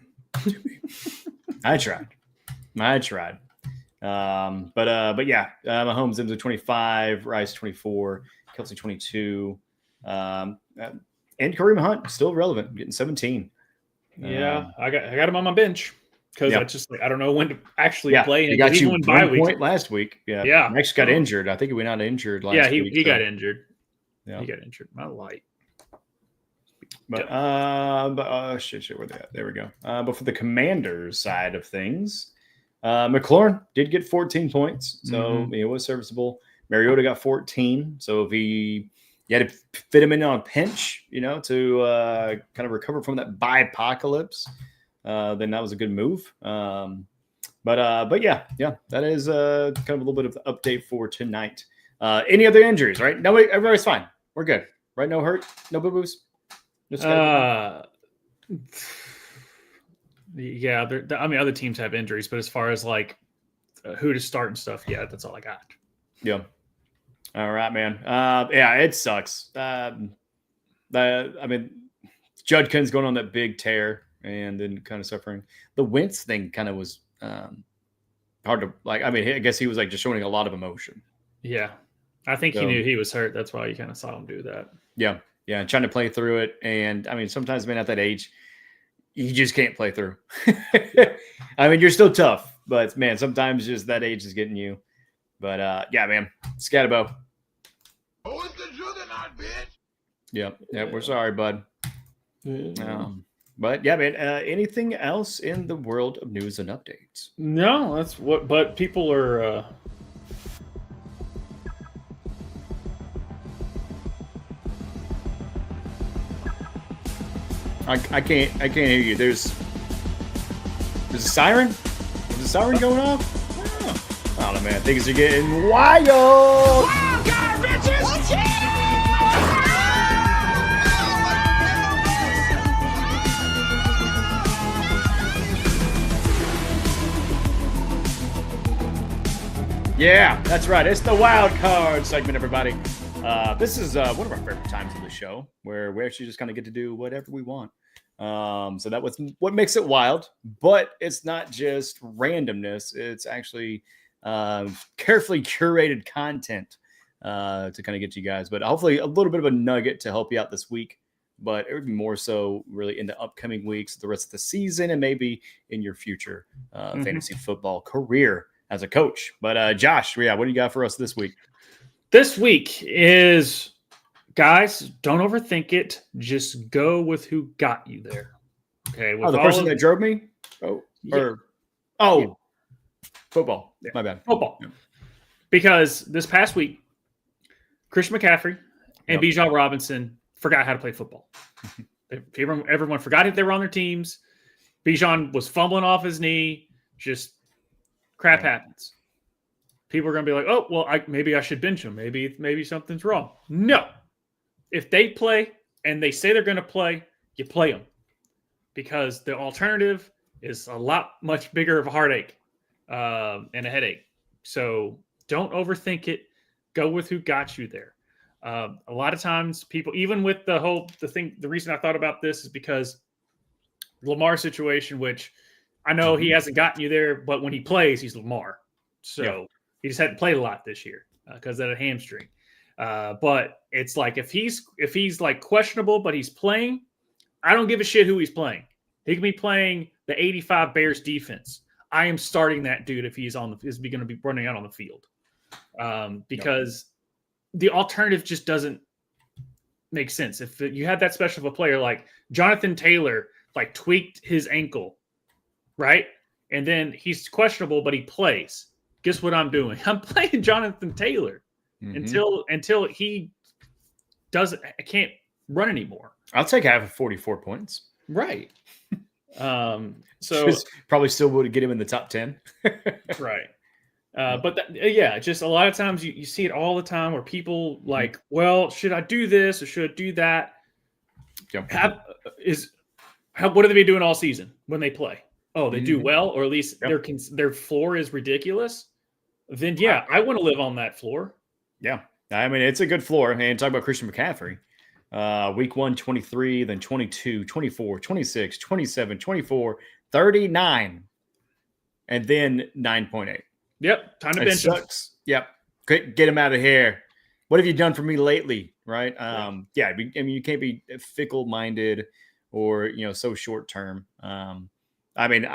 I tried. But yeah, Mahomes ends with 25, Rice 24, Kelsey 22, and Kareem Hunt still relevant, getting 17. Yeah, I got him on my bench because I just I don't know when to actually play him. He got you 1 point last week. Yeah. Max got Oh. injured. I think he went out injured last week. Yeah, he got injured. Yeah. He got injured. My light. But shit, where they at? There we go. But for the Commanders side of things, McLaurin did get 14 points, so it was serviceable. Mariota got 14, so if you had to fit him in on a pinch, to kind of recover from that bye-apocalypse, then that was a good move. But yeah, that is kind of a little bit of the update for tonight. Any other injuries? Right? No, everybody's fine. We're good. Right? No hurt, no boo-boos. Yeah, other teams have injuries, but as far as like who to start and stuff, that's all I got. Yeah. All right, man. Yeah, it sucks. Judkins going on that big tear and then kind of suffering. The Wentz thing kind of was hard to like. I guess he was like just showing a lot of emotion. Yeah, I think he knew he was hurt. That's why you kind of saw him do that. Yeah, trying to play through it, and sometimes, man, at that age, you just can't play through. You're still tough, but man, sometimes just that age is getting you. But yeah, man, Scatabo. Oh, it's the juggernaut, bitch. Yeah, we're sorry, bud. But yeah, man, anything else in the world of news and updates? No, that's what. But people are. I can't hear you. There's a siren. Is a siren going off? I don't know, man. Things are getting wild. Wild card, bitches! Yeah, that's right. It's the wild card segment, everybody. This is one of our favorite times of the show where we actually just kind of get to do whatever we want. So that was what makes it wild, but it's not just randomness. It's actually carefully curated content to kind of get you guys, but hopefully a little bit of a nugget to help you out this week, but it would be more so really in the upcoming weeks, the rest of the season, and maybe in your future fantasy football career as a coach. But Josh, what do you got for us this week? This week is, guys, don't overthink it. Just go with who got you there. Okay. The person that drove me? Oh, football. Yeah. My bad. Football. Yeah. Because this past week, Christian McCaffrey and Bijan Robinson forgot how to play football. Everyone forgot if they were on their teams. Bijan was fumbling off his knee. Just crap happens. People are going to be like, oh, well, maybe I should bench him. Maybe something's wrong. No. If they play and they say they're going to play, you play them. Because the alternative is much bigger of a heartache and a headache. So don't overthink it. Go with who got you there. A lot of times people, even with the reason I thought about this is because Lamar's situation, which I know he hasn't gotten you there, but when he plays, he's Lamar. So he just hadn't played a lot this year because of a hamstring. But it's like if he's like questionable, but he's playing, I don't give a shit who he's playing. He can be playing the 85 Bears defense. I am starting that dude if he's going to be running out on the field because the alternative just doesn't make sense. If you had that special of a player like Jonathan Taylor, like tweaked his ankle, right? And then he's questionable, but he plays. Guess what I'm doing? I'm playing Jonathan Taylor until he can't run anymore. I'll take half of 44 points. Right. So just probably still would get him in the top 10. Right. But just a lot of times you see it all the time where people like, well, should I do this or should I do that? What are they doing all season when they play? Oh, they do well, or at least their floor is ridiculous. Then I want to live on that floor. Yeah. I mean, it's a good floor. And talk about Christian McCaffrey. Week 1, 23, then 22, 24, 26, 27, 24, 39, and then 9.8. Yep. Time to bench him. Yep. Get him out of here. What have you done for me lately? Right. I mean, you can't be fickle-minded or, so short-term. I mean,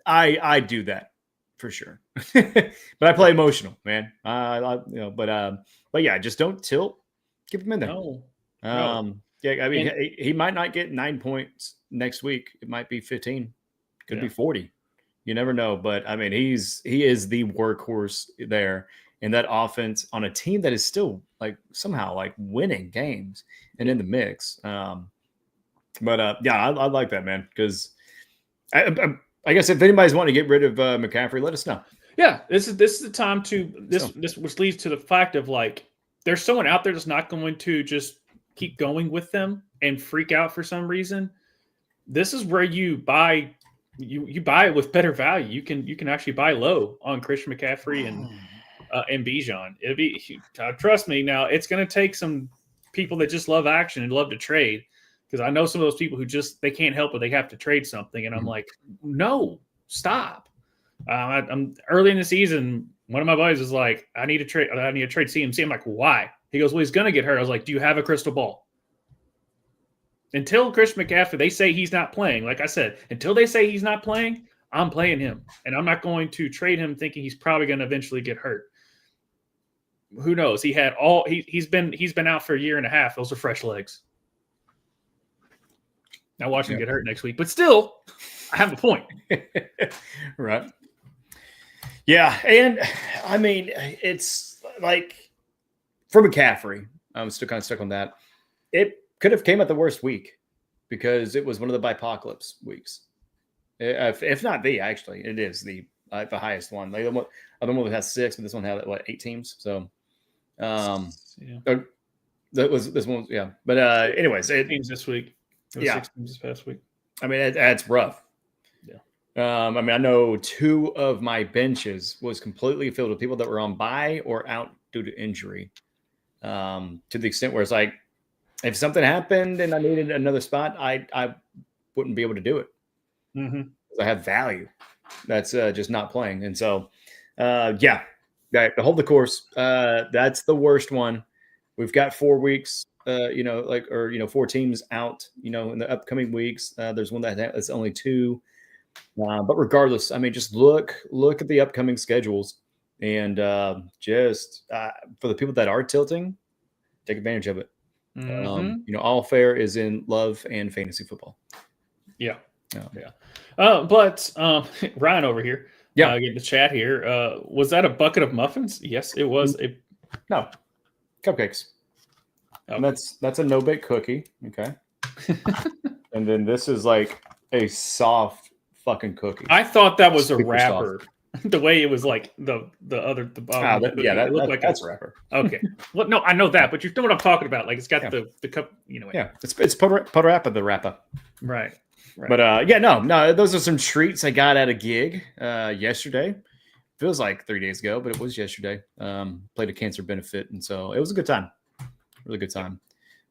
I do that for sure, but I play emotional, man. But yeah, just don't tilt. Keep him in there. No. I mean, he might not get 9 points next week. It might be 15. Could be 40. You never know. But I mean, he is the workhorse there in that offense on a team that is still like somehow like winning games and in the mix. I like that, man, because I guess if anybody's wanting to get rid of McCaffrey, let us know. Yeah, this is the time to this which leads to the fact of like there's someone out there that's not going to just keep going with them and freak out for some reason. This is where you buy it with better value. You can actually buy low on Christian McCaffrey and Bijan. It'll be trust me. Now it's going to take some people that just love action and love to trade, because I know some of those people who just they can't help it. They have to trade something, and I'm like, no, stop. I'm early in the season. One of my buddies is like, I need to trade CMC. I'm like, why? He goes, well, he's going to get hurt. I was like, do you have a crystal ball? Until Christian McCaffrey, they say he's not playing. Like I said, until they say he's not playing, I'm playing him. And I'm not going to trade him thinking he's probably going to eventually get hurt. Who knows? He's been out for a year and a half. Those are fresh legs. Now watch him get hurt next week. But still, I have a point. Right. Yeah. And I mean, it's like for McCaffrey, I'm still kind of stuck on that. It could have came at the worst week because it was one of the bipocalypse weeks. If not actually, it is the highest one. Like the other one has 6, but this one had 8 teams. So, that was this one. Yeah. But anyways, 8 teams this week. It was 6 teams this past week. I mean, that's rough. Yeah. I mean, I know 2 of my benches was completely filled with people that were on bye or out due to injury. To the extent where it's like, if something happened and I needed another spot, I wouldn't be able to do it. Mm-hmm. I have value that's just not playing. And so, to hold the course, that's the worst one. We've got 4 weeks, 4 teams out, in the upcoming weeks. There's one that's only 2. But regardless, I mean, just look at the upcoming schedules and just for the people that are tilting, take advantage of it. Mm-hmm. All fair is in love and fantasy football. Yeah. But Ryan over here, getting the chat here. Was that a bucket of muffins? Yes, it was. No, cupcakes. Okay. And that's a no-bake cookie. Okay. And then this is like a soft fucking cookie. I thought that was Super a wrapper. The way it was like the bottom. It looked like that's a wrapper. Okay. Well, no, I know that, but you know what I'm talking about. Like it's got the cup. Yeah, it's Podarapa the wrapper. Right. But no, those are some treats I got at a gig yesterday. Feels like 3 days ago, but it was yesterday. Played a cancer benefit, and so it was a good time. Really good time.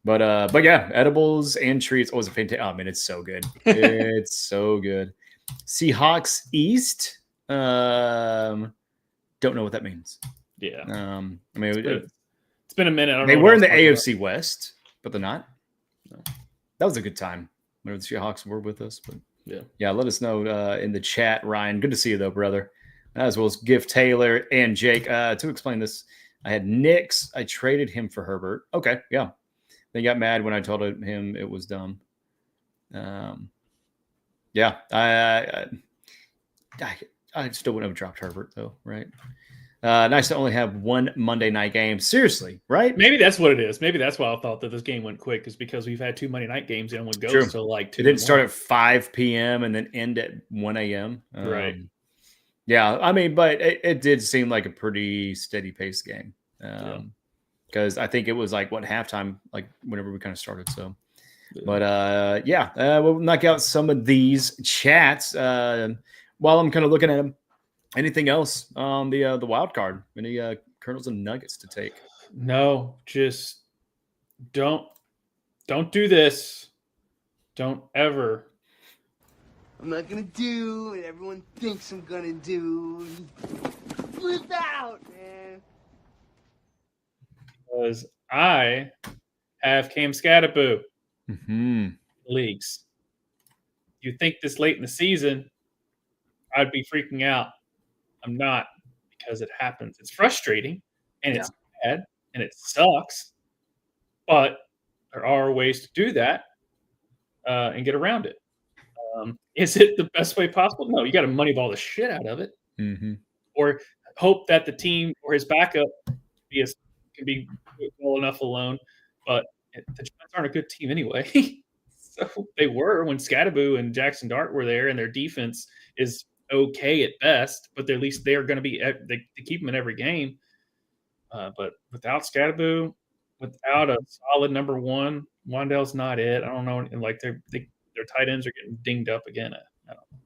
But yeah, edibles and treats. Always a fantastic. Oh man, it's so good. It's so good. Seahawks East. Don't know what that means. Yeah. I mean, it's been a minute. I don't they know were in the AFC West, but they're not. No. That was a good time. Whenever the Seahawks were with us, but yeah. Let us know in the chat, Ryan. Good to see you though, brother. As well as Gift Taylor and Jake. To explain this, I had Knicks. I traded him for Herbert. Okay, yeah. They got mad when I told him it was dumb. Yeah, I still wouldn't have dropped Herbert though, right? Nice to only have one Monday night game. Seriously, right? Maybe that's what it is. Maybe that's why I thought that this game went quick, is because we've had 2 Monday night games and one goes till like 2. It didn't start at 5 p.m. and then end at 1 a.m. Right. Yeah, I mean, but it did seem like a pretty steady pace game. Because I think it was like halftime, like whenever we kind of started. So, but we'll knock out some of these chats while I'm kind of looking at them. Anything else on the wild card? Any kernels and nuggets to take? No, just don't do this. Don't ever. I'm not gonna do what everyone thinks I'm gonna do. Flip out, man. Because I have Cam Scatterboo leagues. You think this late in the season, I'd be freaking out. I'm not, because it happens. It's frustrating and it's bad and it sucks, but there are ways to do that and get around it. Is it the best way possible? No, you got to moneyball the shit out of it, or hope that the team or his backup can be well enough alone. But the Giants aren't a good team anyway. So they were when Scatterboo and Jackson Dart were there, and their defense is okay at best, but at least they're going to be they keep them in every game. But without Scatterboo, without a solid number one, Wan'Dale's not it. I don't know. And like their tight ends are getting dinged up again. I don't know.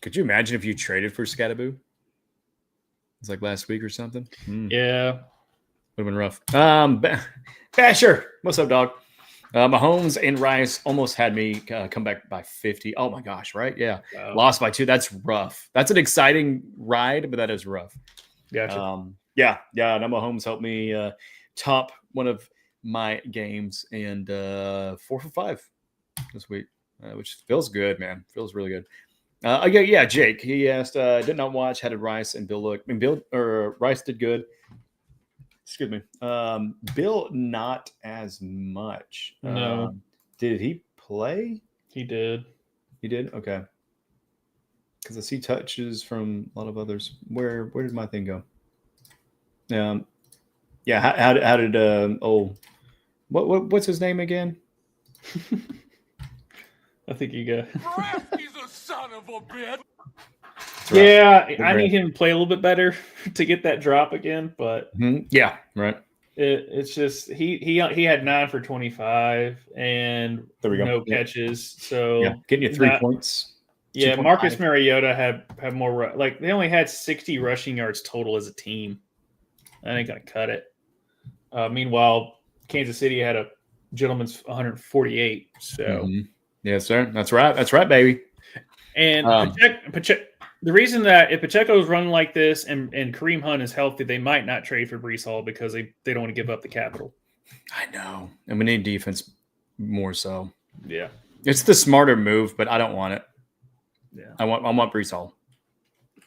Could you imagine if you traded for Scatterboo? It's like last week or something. Yeah, would have been rough. Basher, what's up, dog? Mahomes and Rice almost had me come back by 50. Oh my gosh, right? Yeah. Wow. Lost by 2. That's rough. That's an exciting ride, but that is rough. Gotcha. Yeah. Now Mahomes helped me top one of my games and 4 for 5 this week, which feels good, man. Feels really good. Jake. He asked, did not watch. How did Rice and Bill look? I mean, Rice did good. Excuse me. Bill, not as much. No. Did he play? He did. He did? Okay. Because I see touches from a lot of others. Where did my thing go? How did what's his name again? I think you got. He's a son of a bitch. Yeah, I need him to play a little bit better to get that drop again. But yeah, right. It's just he had 9 for 25 and no catches. So getting you 3 points. Yeah, Marcus Mariota had more. Like they only had 60 rushing yards total as a team. I ain't gonna cut it. Meanwhile, Kansas City had a gentleman's 148. So yes, sir. That's right, baby. And Pacheco. The reason that if Pacheco is running like this and Kareem Hunt is healthy, they might not trade for Breece Hall because they don't want to give up the capital. I know. And we need defense more so. Yeah. It's the smarter move, but I don't want it. Yeah. I want Breece Hall.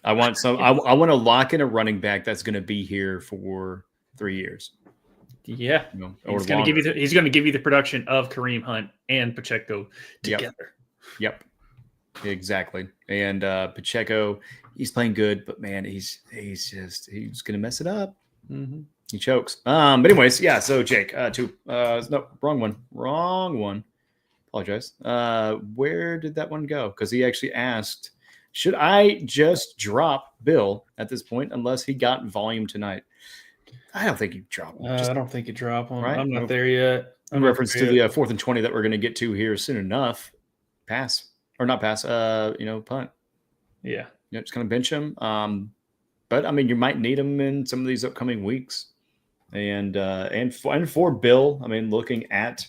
I want I want to lock in a running back that's going to be here for 3 years. Yeah. He's going to give you the production of Kareem Hunt and Pacheco together. Yep. Exactly. And Pacheco, he's playing good, but man, he's gonna mess it up. Mm-hmm. He chokes. But anyways, yeah. So Jake, no, wrong one. Apologize. Where did that one go? Because he actually asked, should I just drop Bill at this point unless he got volume tonight? I don't think you drop him. I don't think you drop him. Right? I'm not there yet. In reference to the 4th and 20 that we're going to get to here soon enough. Pass or not pass? Punt. Yeah. Just kind of bench him. But I mean, you might need him in some of these upcoming weeks. And for Bill, I mean, looking at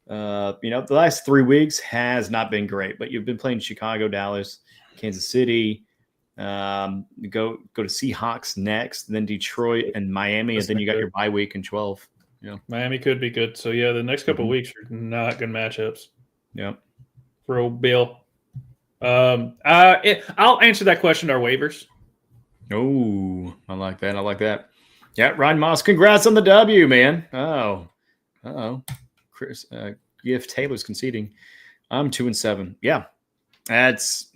the last 3 weeks has not been great, but you've been playing Chicago, Dallas, Kansas City. Go to Seahawks next, then Detroit and Miami, and then you got your bye week in 12. Miami could be good. So yeah, the next couple of weeks are not good matchups. Yeah, for old Bill. I'll answer that question to our waivers. Oh, I like that. Yeah, Ryan Moss, congrats on the W, man. Oh, Chris, if Taylor's conceding, I'm 2-7. Yeah, that's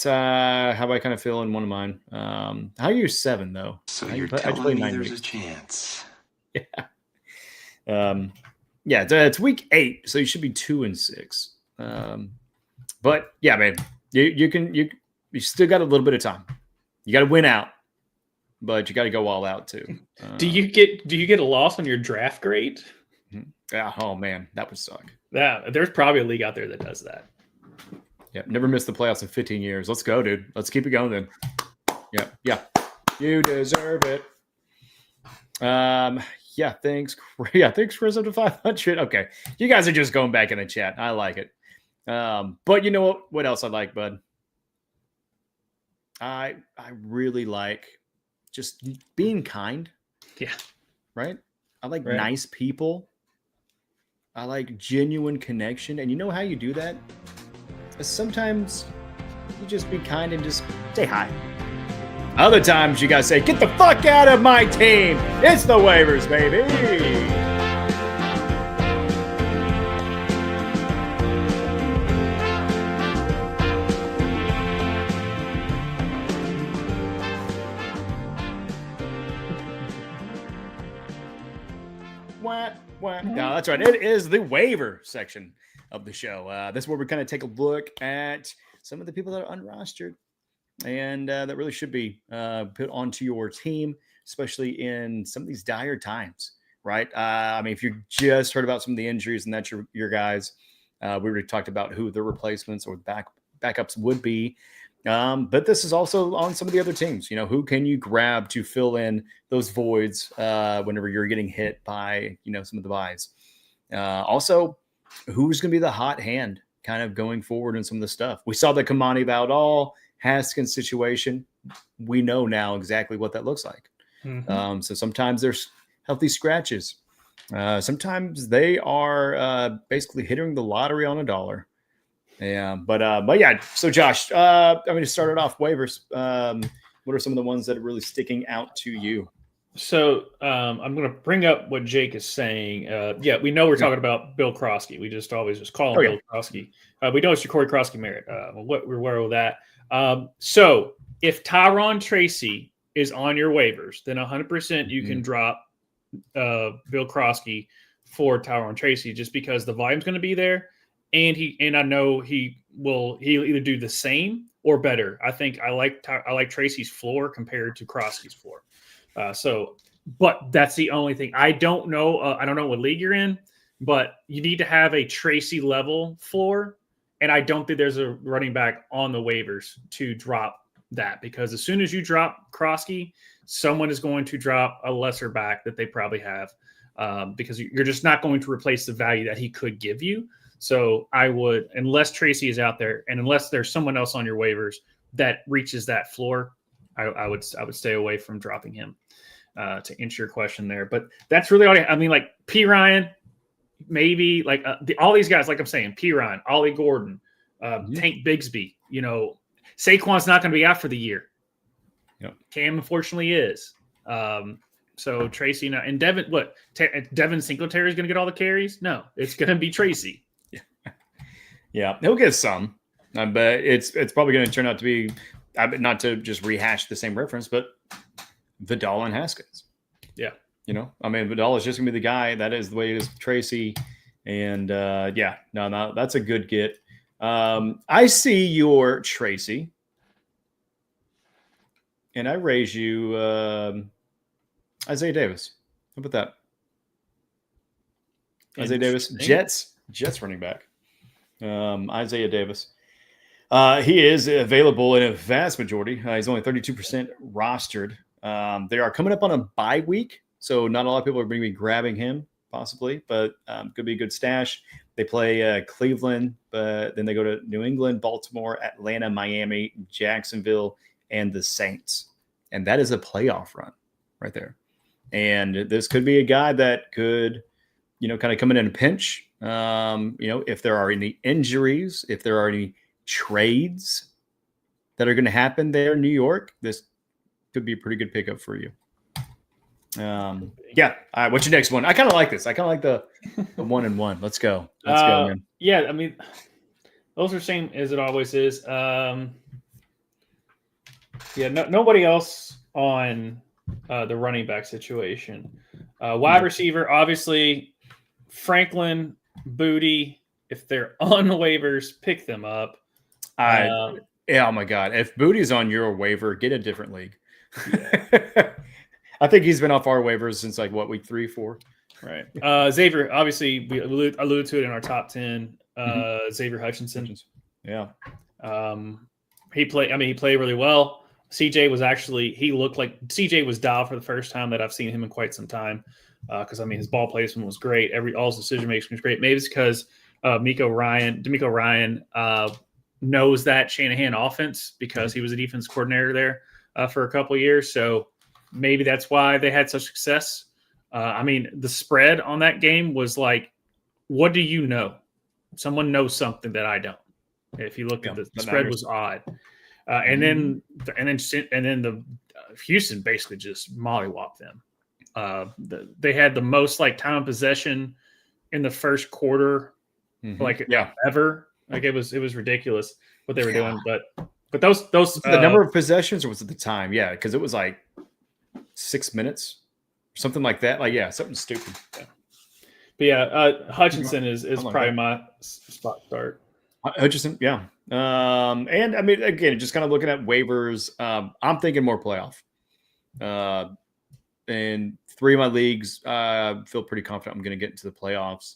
how I kind of feel in one of mine. How are you 7 though? So you're telling me there's a chance? Yeah. It's week 8, so you should be 2-6. But yeah, man, you still got a little bit of time. You got to win out, but you got to go all out too. Do you get a loss on your draft grade? Yeah. Oh man, that would suck. Yeah, there's probably a league out there that does that. Yeah, never missed the playoffs in 15 years. Let's go, dude. Let's keep it going then. Yeah. You deserve it. Yeah, thanks. Yeah, thanks, Chris, up to 500. Okay, you guys are just going back in the chat. I like it. But you know what? What else I like, bud? I really like just being kind. Yeah. Right? I like nice people. I like genuine connection. And you know how you do that? Sometimes you just be kind and just say hi. Other times you guys say, get the fuck out of my team. It's the waivers, baby. No, that's right. It is the waiver section of the show. This is where we kind of take a look at some of the people that are unrostered and that really should be put onto your team, especially in some of these dire times, right? I mean, if you just heard about some of the injuries and that's your guys, we already talked about who the replacements or backups would be. But this is also on some of the other teams. Who can you grab to fill in those voids whenever you're getting hit by, some of the buys? Also, who's going to be the hot hand kind of going forward in some of the stuff? We saw the Kamani Baldall Haskins situation. We know now exactly what that looks like. Mm-hmm. So sometimes there's healthy scratches. Sometimes they are basically hitting the lottery on a dollar. Yeah, but yeah. So Josh, to start it off, waivers. What are some of the ones that are really sticking out to you? So I'm going to bring up what Jake is saying. Yeah, we know we're talking about Bill Krosky. We just always call him Bill Krosky. We know it's your Corey Krosky Merritt. Where with that? So if Tyron Tracy is on your waivers, then 100% you can drop Bill Krosky for Tyron Tracy just because the volume's going to be there. And I know he'll either do the same or better. I think I like Tracy's floor compared to Krosky's floor. But that's the only thing. I don't know. I don't know what league you're in, but you need to have a Tracy level floor. And I don't think there's a running back on the waivers to drop that because as soon as you drop Krosky, someone is going to drop a lesser back that they probably have because you're just not going to replace the value that he could give you. So I would, unless Tracy is out there and unless there's someone else on your waivers that reaches that floor, I would stay away from dropping him to answer your question there. But that's really all like P. Ryan, maybe like all these guys, like I'm saying, P. Ryan, Ollie Gordon, Tank Bigsby, Saquon's not going to be out for the year. Yep. Cam, unfortunately, is. So Tracy and Devin, Devin Singletary is going to get all the carries? No, it's going to be Tracy. Yeah, he'll get some. But it's probably going to turn out to be, not to just rehash the same reference, but Vidal and Haskins. Yeah. I mean, Vidal is just going to be the guy. That is the way it is with Tracy. And no, that's a good get. I see your Tracy. And I raise you Isaiah Davis. How about that? Isaiah Davis, Jets running back. Isaiah Davis. He is available in a vast majority. He's only 32% rostered. They are coming up on a bye week, so not a lot of people are going to be grabbing him, possibly, but could be a good stash. They play Cleveland, but then they go to New England, Baltimore, Atlanta, Miami, Jacksonville, and the Saints. And that is a playoff run right there. And this could be a guy that could, kind of come in a pinch. If there are any injuries, if there are any trades that are going to happen there in New York, this could be a pretty good pickup for you. All right, what's your next one? I kind of like this. I kind of like the 1-1. Let's go. Let's go, man. Yeah, I mean, those are same as it always is. Nobody else on the running back situation. Wide receiver, obviously, Franklin, Booty. If they're on waivers, pick them up. Oh my God! If Booty's on your waiver, get a different league. Yeah. I think he's been off our waivers since week 3, 4. Right. Xavier, obviously, we alluded to it in our top 10. Xavier Hutchinson. Yeah. He played really well. CJ was he looked like CJ was dialed for the first time that I've seen him in quite some time. Because his ball placement was great. All his decision making was great. Maybe it's because DeMeco Ryan knows that Shanahan offense because he was a defense coordinator there for a couple of years. So maybe that's why they had such success. The spread on that game was like, what do you know? Someone knows something that I don't. If you look at the spread was odd. And then the Houston basically just mollywopped them. They had the most time of possession in the first quarter, ever. It was ridiculous what they were doing. But those the number of possessions, or was it the time? Yeah, because it was 6 minutes, something like that. Something stupid. Yeah. But Hutchinson is probably my spot start. Hutchinson, yeah. And I mean, again, just kind of looking at waivers, I'm thinking more playoff. In 3 of my leagues, feel pretty confident I'm going to get into the playoffs.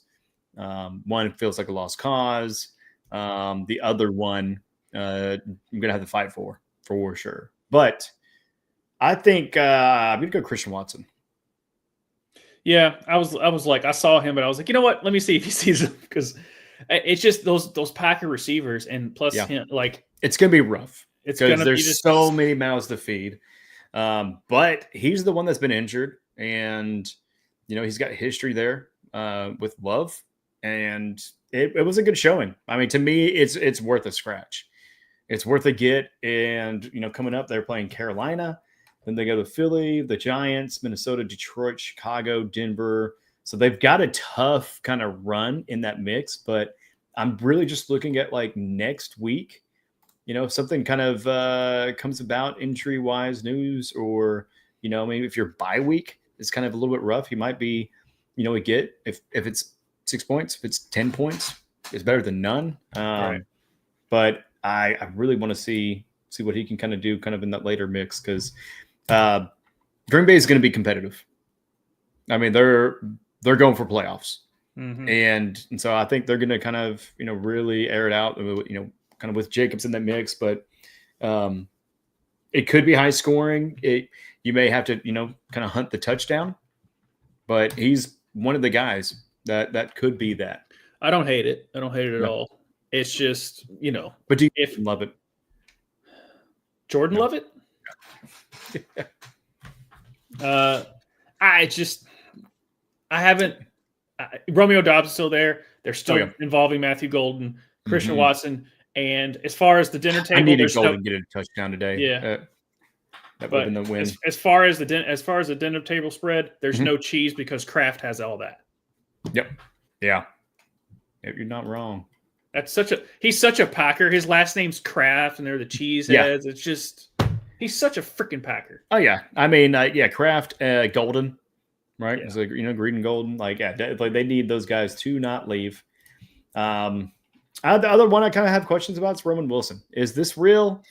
One feels like a lost cause. The other one, I'm going to have to fight for sure. But I think I'm going to go Christian Watson. Yeah, I was I saw him, but I was like, you know what? Let me see if he sees him, because it's just those Packer receivers, and plus him, it's going to be rough. It's going to be so many mouths to feed. But he's the one that's been injured, and he's got history there with Love, and it was a good showing. I mean, to me, it's worth a scratch. It's worth a get. And coming up, they're playing Carolina, then they go to Philly, the Giants, Minnesota, Detroit, Chicago, Denver. So they've got a tough kind of run in that mix. But I'm really just looking at next week. If something kind of comes about injury-wise news, or, maybe if your bye week is kind of a little bit rough, he might be, a get. If it's 6 points, if it's 10 points, it's better than none. Right. But I really want to see what he can kind of do kind of in that later mix, because Green Bay is going to be competitive. I mean, they're going for playoffs. Mm-hmm. And so I think they're going to kind of, really air it out, kind of with Jacobs in that mix, but it could be high scoring. You may have to, kind of hunt the touchdown, but he's one of the guys that could be that. I don't hate it. I don't hate it at all. It's just, But do you love it? Jordan love it? I haven't. Romeo Dobbs is still there. They're still involving Matthew Golden, Christian Watson. And as far as the dinner table, I needed Golden to get a touchdown today. Yeah, that would have been the win. As far as the dinner table spread, there's no cheese because Kraft has all that. Yep. Yeah. You're not wrong. He's such a Packer. His last name's Kraft, and they're the cheese heads. It's just he's such a freaking Packer. Oh yeah, I mean, Kraft, Golden, right? Yeah. It's like green and golden. Like they need those guys to not leave. The other one I kind of have questions about is Roman Wilson. Is this real?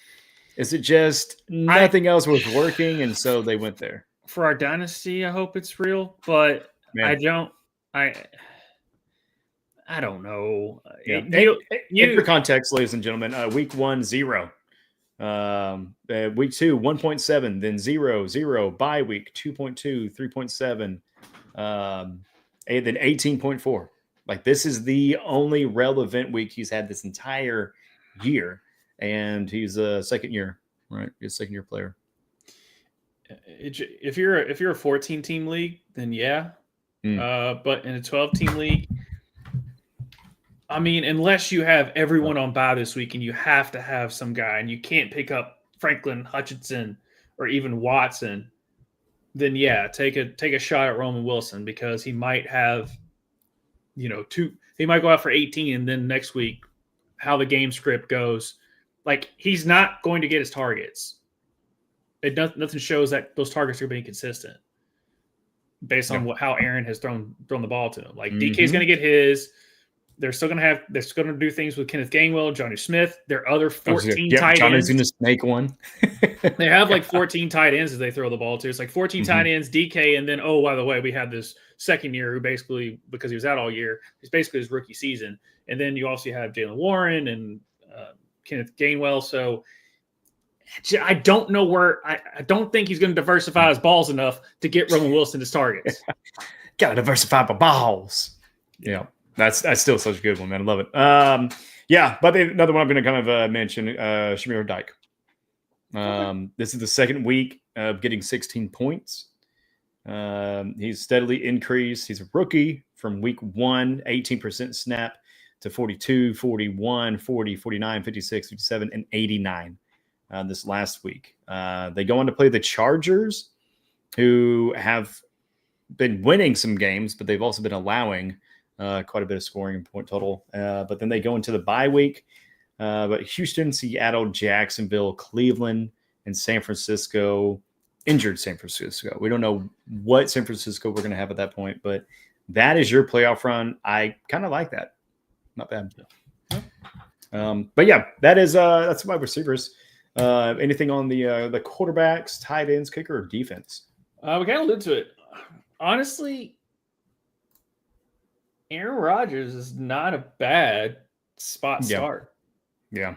Is it just nothing else was working, and so they went there? For our dynasty, I hope it's real, but I don't know. For context, ladies and gentlemen, week 1, 0. Week 2, 1.7, then 0, 0. Bye week, 2.2, 3.7, and then 18.4. Like, this is the only relevant week he's had this entire year, and he's a second year, right? He's a second year player. If you're a 14-team league, then yeah. But in a 12-team league, I mean, unless you have everyone on bye this week and you have to have some guy and you can't pick up Franklin, Hutchinson, or even Watson, then yeah, take a shot at Roman Wilson, because he might have, he might go out for 18, and then next week, how the game script goes, like, he's not going to get his targets. Nothing shows that those targets are being consistent based on how Aaron has thrown the ball to him. Like, DK's going to get his. They're still going to do things with Kenneth Gainwell, Johnny Smith. Their other 14 tight ends. Johnny's going to snake one. They have like 14 tight ends as they throw the ball to. It's like 14 tight ends, DK, and then, oh, by the way, we have this second year who basically, because he was out all year, it's basically his rookie season. And then you also have Jaylen Warren and Kenneth Gainwell. So I don't know where – I don't think he's going to diversify his balls enough to get Roman Wilson his targets. Got to diversify my balls. Yeah. That's still such a good one, man. I love it. But another one I'm going to kind of mention, Shamir Dyke. This is the second week of getting 16 points. He's steadily increased. He's a rookie from week 1, 18% snap to 42, 41, 40, 49, 56, 57, and 89 this last week. They go on to play the Chargers, who have been winning some games, but they've also been allowing quite a bit of scoring and point total. But then they go into the bye week. But Houston, Seattle, Jacksonville, Cleveland, and San Francisco, injured San Francisco. We don't know what San Francisco we're going to have at that point, but that is your playoff run. I kind of like that. Not bad. But yeah, that's my receivers. Anything on the quarterbacks, tight ends, kicker, or defense? We kind of alluded to it. Honestly, Aaron Rodgers is not a bad spot start. Yeah.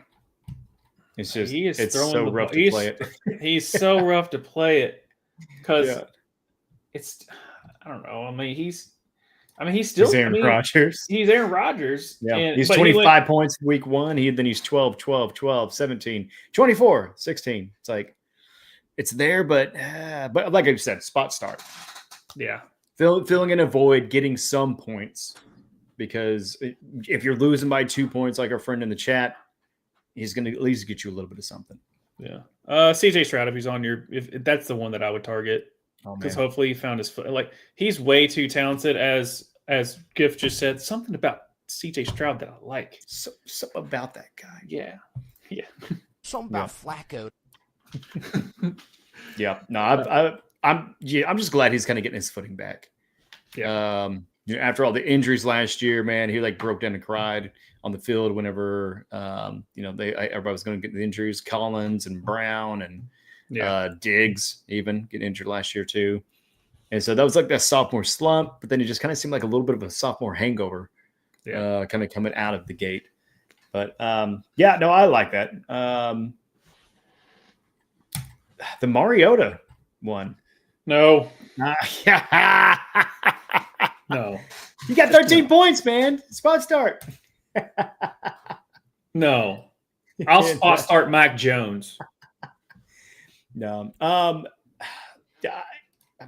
It's just it's so rough to play it. He's so rough to play it because it's, I don't know. I mean, he's still Aaron Rodgers. He's Aaron Rodgers. Yeah. He's 25 points week 1. Then he's 12, 12, 12, 17, 24, 16. It's like, it's there, but like I said, spot start. Yeah. Filling in a void, getting some points, because if you're losing by 2 points, like our friend in the chat, he's going to at least get you a little bit of something. Yeah. CJ Stroud, if he's on if that's the one that I would target, because hopefully he found his foot. Like, he's way too talented, as Giff just said. Something about CJ Stroud that I like. Something about that guy. Yeah. Something about Flacco. Yeah. No, I'm just glad he's kind of getting his footing back. Yeah. After all the injuries last year, man, he like broke down and cried on the field whenever everybody was going to get the injuries. Collins and Brown and Diggs even get injured last year too. And so that was like that sophomore slump, but then it just kind of seemed like a little bit of a sophomore hangover, kind of coming out of the gate. But I like that. The Mariota one. No. No. You got 13 points, man. Spot start. No. I'll spot start Mac Jones. No. I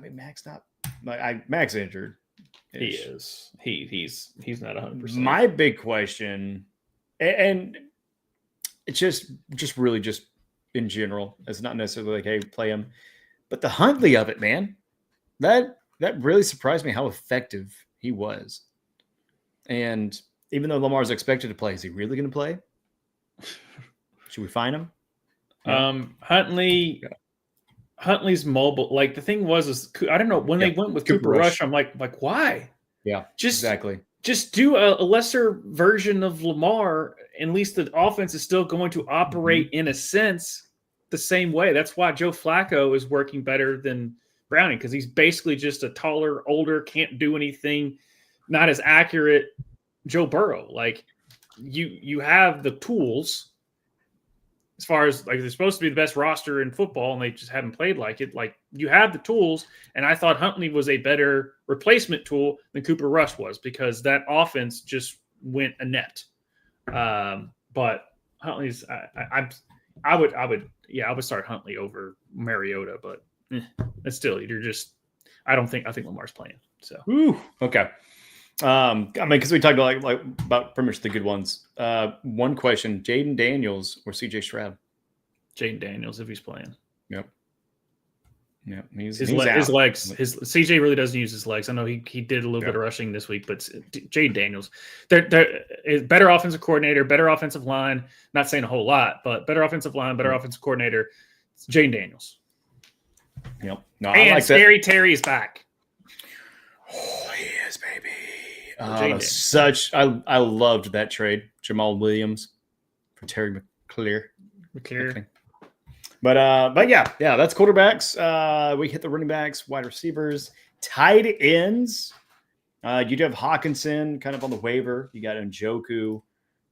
mean, Mac's not. Mac's injured. He is. He's not 100%. My big question, and it's just really just in general. It's not necessarily like, hey, play him, but the Huntley of it, man. That really surprised me how effective he was. And even though Lamar's expected to play, is he really going to play? Should we find him? Huntley's mobile. Like the thing was I don't know when they went with Cooper Rush. I'm like why? Yeah, exactly. Just do a lesser version of Lamar. At least the offense is still going to operate in a sense the same way. That's why Joe Flacco is working better than Browning, because he's basically just a taller, older, can't do anything, not as accurate Joe Burrow. Like you have the tools as far as like they're supposed to be the best roster in football and they just haven't played like it. Like you have the tools, and I thought Huntley was a better replacement tool than Cooper Rush was, because that offense just went inept. But Huntley's I would start Huntley over Mariota, but still I think Lamar's playing. So okay. I mean, because we talked about pretty much the good ones. One question: Jaden Daniels or CJ Stroud? Jaden Daniels, if he's playing. Yep. His legs. His CJ really doesn't use his legs. I know he did a little bit of rushing this week, but Jaden Daniels, they're better offensive coordinator, better offensive line. Not saying a whole lot, but better offensive line, better offensive coordinator. It's Jaden Daniels. Yep. No, and I like Scary Terry is back. Oh, he is, baby. I loved that trade, Jamal Williams for Terry McClear. But yeah, that's quarterbacks. We hit the running backs, wide receivers, tight ends. You do have Hawkinson kind of on the waiver. You got Njoku,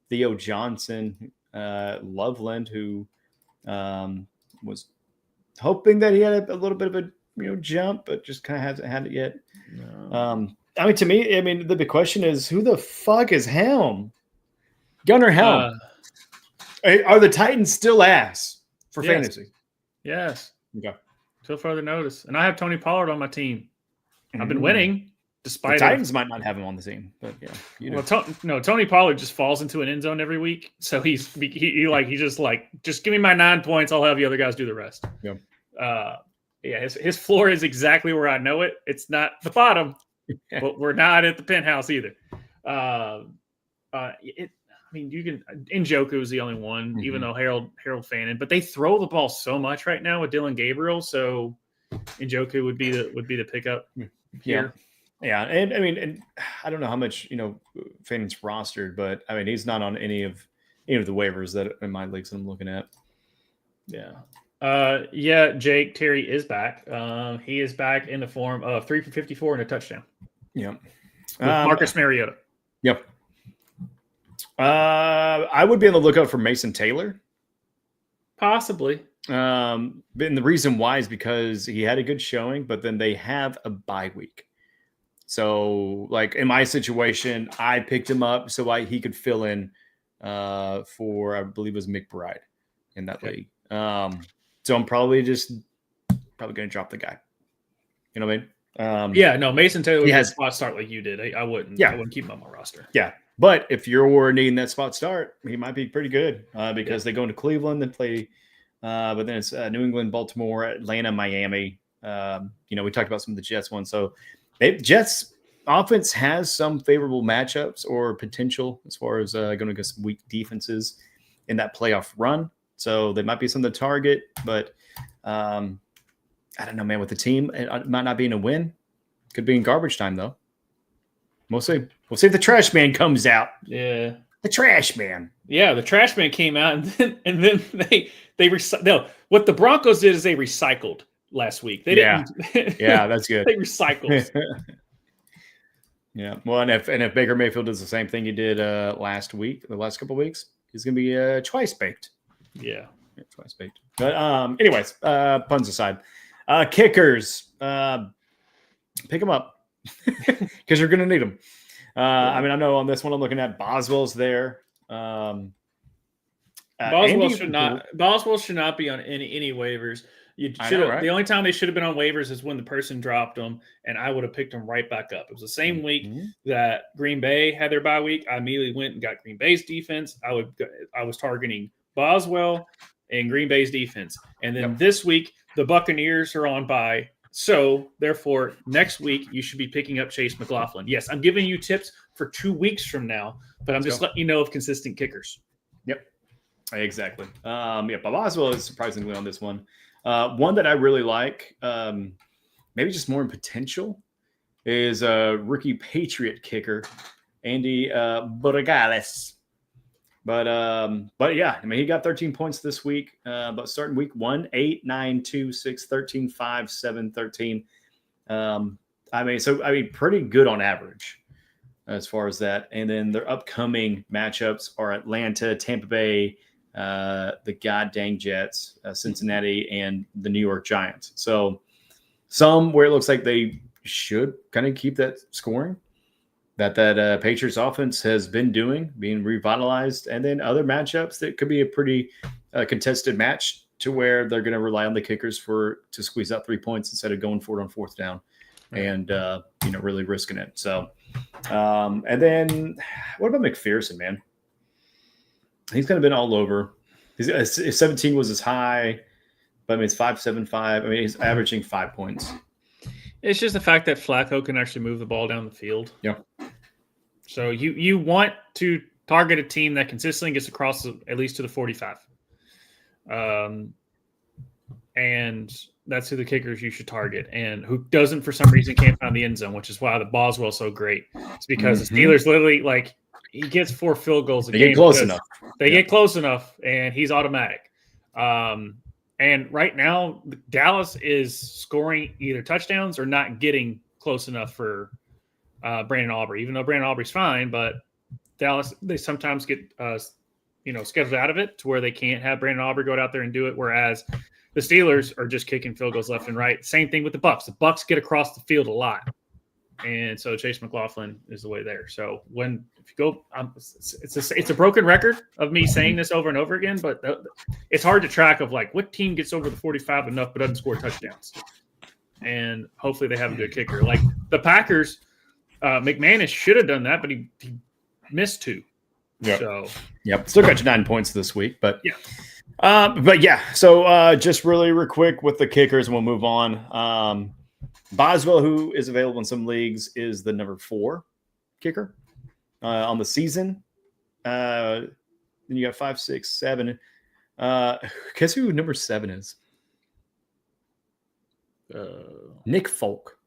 Theo Johnson, Loveland, who was hoping that he had a little bit of a jump, but just kind of hasn't had it yet. No. I mean, to me, the big question is, who the fuck is Helm? Gunnar Helm. Are the Titans still ass for fantasy? Yes. Okay. Till further notice. And I have Tony Pollard on my team. I've been winning despite the Titans might not have him on the team, but yeah. Tony Pollard just falls into an end zone every week. So he just give me my 9 points. I'll have the other guys do the rest. Yeah. His floor is exactly where I know it. It's not the bottom, but we're not at the penthouse either. You can. Njoku is the only one, even though Harold Fannin. But they throw the ball so much right now with Dylan Gabriel, so Njoku would be the pickup here. Yeah, and I don't know how much Fannin's rostered, but he's not on any of the waivers that in my leagues that I'm looking at. Yeah. Jake Terry is back. He is back in the form of 3 for 54 and a touchdown. Yeah. With Marcus Mariota. Yep. I would be on the lookout for Mason Taylor. Possibly. And the reason why is because he had a good showing, but then they have a bye week. So, like in my situation, I picked him up so he could fill in for, I believe it was McBride in that league. So I'm probably going to drop the guy. You know what I mean? Mason Taylor has a spot start like you did. I wouldn't keep him on my roster. Yeah. But if you're needing that spot start, he might be pretty good because they go into Cleveland and play, but then it's New England, Baltimore, Atlanta, Miami. We talked about some of the Jets ones. So Jets offense has some favorable matchups or potential as far as going against weak defenses in that playoff run. So they might be some of the target, but I don't know, man. With the team, it might not be in a win. Could be in garbage time though. We'll see. We'll see if the trash man comes out. Yeah, the trash man. Yeah, the trash man came out, and then they what the Broncos did is they recycled last week. They didn't. Yeah, that's good. They recycled. Yeah. Well, and if Baker Mayfield does the same thing he did the last couple of weeks, he's going to be twice baked. Yeah, twice baked. But anyways, puns aside, kickers, pick them up because you're going to need them. I know on this one I'm looking at Boswell's there. Boswell should not be on any waivers. The only time they should have been on waivers is when the person dropped them, and I would have picked them right back up. It was the same week that Green Bay had their bye week. I immediately went and got Green Bay's defense. I was targeting Boswell and Green Bay's defense, and then this week the Buccaneers are on bye. So, therefore, next week you should be picking up Chase McLaughlin. Yes, I'm giving you tips for 2 weeks from now, but I'm just letting you know of consistent kickers. Yep, exactly. Bob Oswald is surprisingly on this one. One that I really like, maybe just more in potential, is a rookie Patriot kicker, Andy Borregales. But yeah, I mean, he got 13 points this week. But starting week 1, 8, 9, 2, 6, 13, 5, 7, 13. Pretty good on average as far as that. And then their upcoming matchups are Atlanta, Tampa Bay, the goddamn Jets, Cincinnati, and the New York Giants. So some where it looks like they should kind of keep that scoring that Patriots offense has been being revitalized, and then other matchups that could be a pretty contested match to where they're going to rely on the kickers to squeeze out 3 points instead of going for it on fourth down and really risking it. So, and then what about McPherson, man? He's kind of been all over. His 17 was his high, but I mean it's 5.75. I mean he's averaging 5 points. It's just the fact that Flacco can actually move the ball down the field. Yeah. So you want to target a team that consistently gets across at least to the 45. And that's who the kickers you should target. And who doesn't, for some reason, can't find the end zone, which is why the Boswell's so great. It's because the Steelers literally, he gets 4 field goals a game. They get close enough. They get close enough, and he's automatic. And right now, Dallas is scoring either touchdowns or not getting close enough for Brandon Aubrey. Even though Brandon Aubrey's fine, but Dallas, they sometimes get scheduled out of it to where they can't have Brandon Aubrey go out there and do it. Whereas the Steelers are just kicking field goals left and right. Same thing with the Bucs. The Bucs get across the field a lot, and so Chase McLaughlin is the way there. So if you go, it's a broken record of me saying this over and over again, but it's hard to track of what team gets over the 45 enough but doesn't score touchdowns. And hopefully they have a good kicker. Like the Packers, McManus should have done that, but he missed 2. Yep. So still got you 9 points this week, but yeah. So just really quick with the kickers, and we'll move on. Boswell, who is available in some leagues, is the number 4 kicker on the season. Then you got 5, 6, 7. Guess who number 7 is? Nick Folk.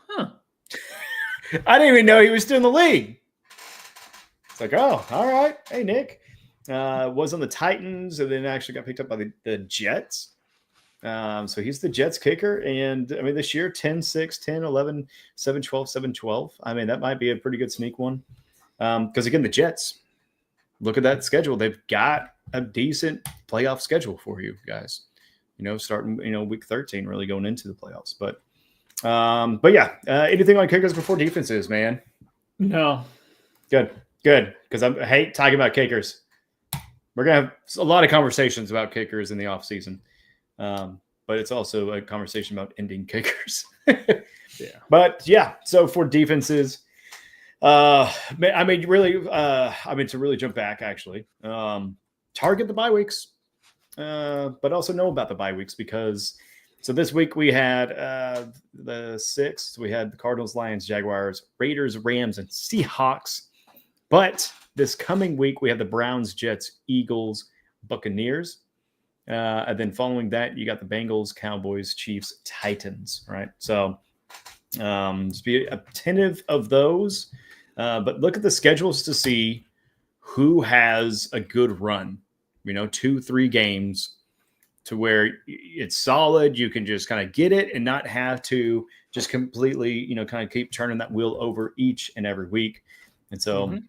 Huh. I didn't even know he was still in the league. It's like, oh, all right. Hey, Nick. Was on the Titans and then actually got picked up by the Jets. So he's the Jets kicker. And I mean, this year, 10, 6, 10, 11, 7, 12, 7, 12. I mean, that might be a pretty good sneak one. Because again, the Jets, look at that schedule. They've got a decent playoff schedule for you guys, starting, week 13, really going into the playoffs. But yeah, anything on kickers before defenses, man? No. Good. Because I hate talking about kickers. We're going to have a lot of conversations about kickers in the off season. But it's also a conversation about ending kickers. Yeah. But yeah, so for defenses, to really jump back, actually, target the bye weeks, but also know about the bye weeks because so this week we had the 6th, we had the Cardinals, Lions, Jaguars, Raiders, Rams, and Seahawks. But this coming week we have the Browns, Jets, Eagles, Buccaneers. And then following that, you got the Bengals, Cowboys, Chiefs, Titans, right? So just be attentive of those. But look at the schedules to see who has a good run, 2-3 games to where it's solid. You can just kind of get it and not have to just completely, kind of keep turning that wheel over each and every week. And so,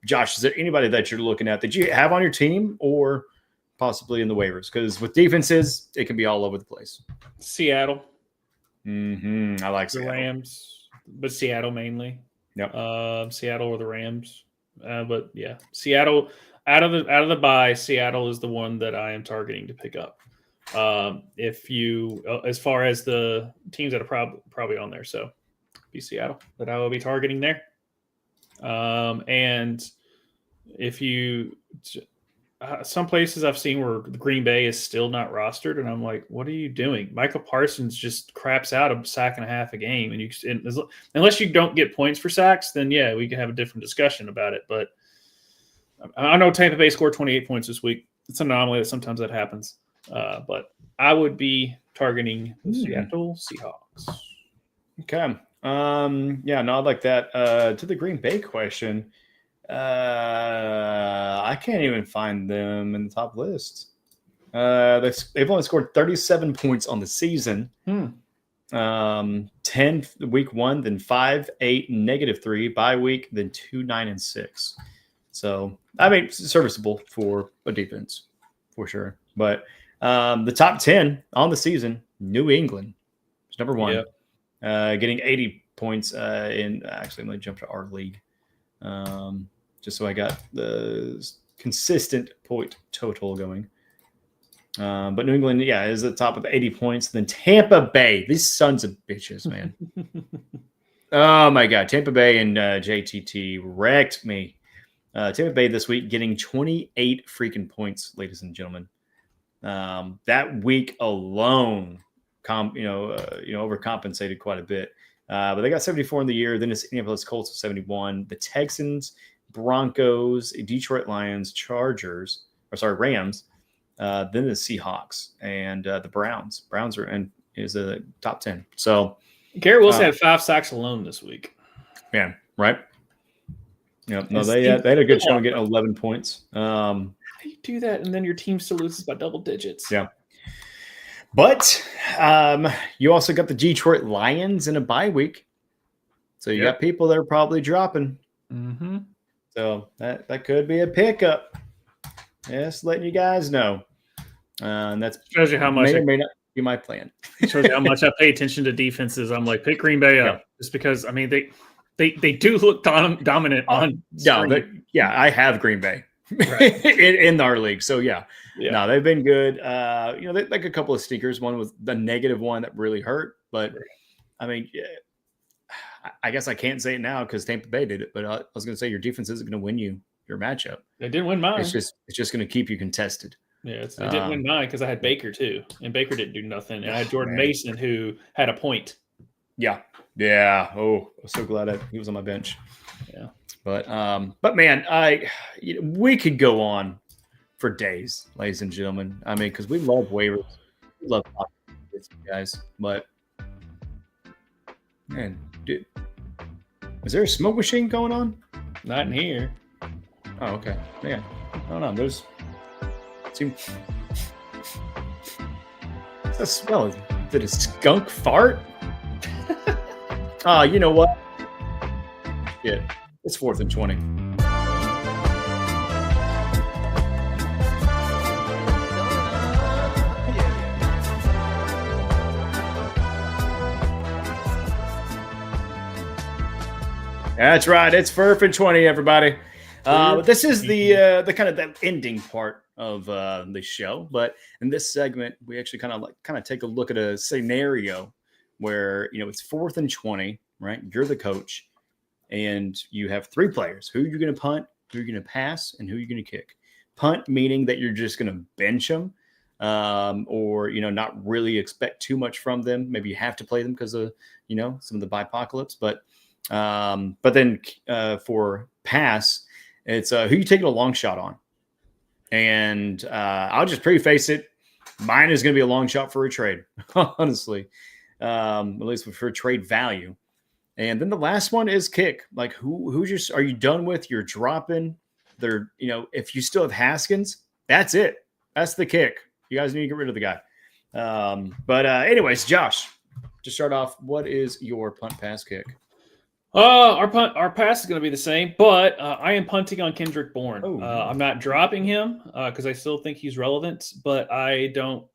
Josh, is there anybody that you're looking at that you have on your team or possibly in the waivers? Because with defenses, it can be all over the place. Seattle. I like the Seattle. Rams, but Seattle mainly. Yep. Seattle or the Rams. But yeah, Seattle out of the bye, Seattle is the one that I am targeting to pick up. If you, as far as the teams that are probably on there, so be Seattle that I will be targeting there. And if you, some places I've seen where the Green Bay is still not rostered, and I'm like, what are you doing? Michael Parsons just craps out a sack and a half a game, and unless you don't get points for sacks, then yeah, we can have a different discussion about it. But I know Tampa Bay scored 28 points this week. It's an anomaly that sometimes that happens. But I would be targeting the Seattle Seahawks. Okay. Yeah, no, I like that. To the Green Bay question, I can't even find them in the top list. They've only scored 37 points on the season. 10 week 1, then 5, 8, -3 bye week, then 2, 9, and 6. So I mean, serviceable for a defense for sure. But the top 10 on the season, New England is number 1, getting 80 points in. Actually, let me jump to our league. Just so I got the consistent point total going. But New England, is at the top of 80 points. Then Tampa Bay, these sons of bitches, man. Oh, my God. Tampa Bay and JTT wrecked me. Tampa Bay this week getting 28 freaking points, ladies and gentlemen. That week alone, overcompensated quite a bit. But they got 74 in the year. Then it's Indianapolis Colts with 71. The Texans, Broncos, Detroit Lions, Rams, then the Seahawks and the Browns. Browns is the top 10. So Garrett Wilson had 5 sacks alone this week. Yeah, right. Yeah, no, they had a good showing getting 11 points. How do you do that and then your team still loses by double digits? Yeah. But you also got the Detroit Lions in a bye week. So you got people that are probably dropping. Mm-hmm. So that could be a pickup. Just letting you guys know. And that shows you how much may or may not be my plan. Shows you how much I pay attention to defenses. I'm like, pick Green Bay up. Just because, I mean, they do look dominant on screen. I have Green Bay in our league. So, no, they've been good. They like a couple of stinkers. One was the negative one that really hurt. But, I mean, I guess I can't say it now because Tampa Bay did it. But I was going to say your defense isn't going to win you your matchup. They didn't win mine. It's just going to keep you contested. Yeah, they didn't win mine because I had Baker too, and Baker didn't do nothing. And I had Jordan Mason who had a point. Yeah. Oh, I'm so glad he was on my bench. Yeah, but man, we could go on for days, ladies and gentlemen. I mean, because we love waivers, we love talking with you guys. But man, dude, is there a smoke machine going on? Not in here. Oh, okay. Man, I don't know. What's that smell? Is it a skunk fart? You know what? Yeah, it's 4th and 20. That's right. It's 4th and 20, everybody. But this is the kind of the ending part of the show. But in this segment, we actually kind of take a look at a scenario where it's 4th and 20, right? You're the coach, and you have 3 players. Who you're going to punt, who you're going to pass, and who you're going to kick. Punt meaning that you're just going to bench them, or not really expect too much from them. Maybe you have to play them because of some of the bipocalypse. But then for pass, it's who you taking a long shot on. And I'll just preface it. Mine is going to be a long shot for a trade, honestly, at least for trade value. And then the last one is kick. Like are you done with? You're dropping. If you still have Haskins, that's it. That's the kick. You guys need to get rid of the guy. But anyways, Josh, to start off, what is your punt, pass, kick? Our pass is going to be the same, but I am punting on Kendrick Bourne. I'm not dropping him because I still think he's relevant, but I don't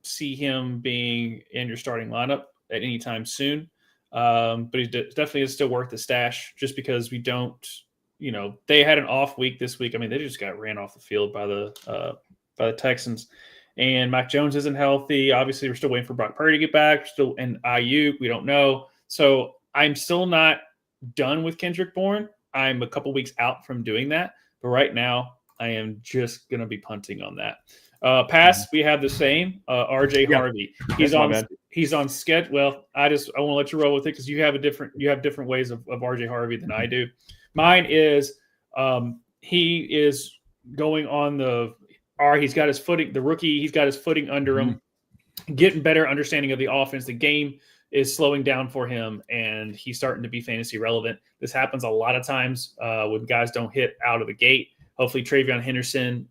see him being in your starting lineup at any time soon. But he definitely is still worth the stash just because we don't, they had an off week this week. I mean, they just got ran off the field by the Texans, and Mac Jones isn't healthy. Obviously, we're still waiting for Brock Purdy to get back. We're still in Ayuk. We don't know. So I'm still not done with Kendrick Bourne. I'm a couple weeks out from doing that. But right now, I am just going to be punting on that. Pass, we have the same. RJ Harvey. He's on sketch. Well, I want to let you roll with it because you have different ways of RJ Harvey than I do. Mine is he is going on the he's got his footing, the rookie, he's got his footing under him, getting better understanding of the offense. The game is slowing down for him, and he's starting to be fantasy relevant. This happens a lot of times when guys don't hit out of the gate. Hopefully Travion Henderson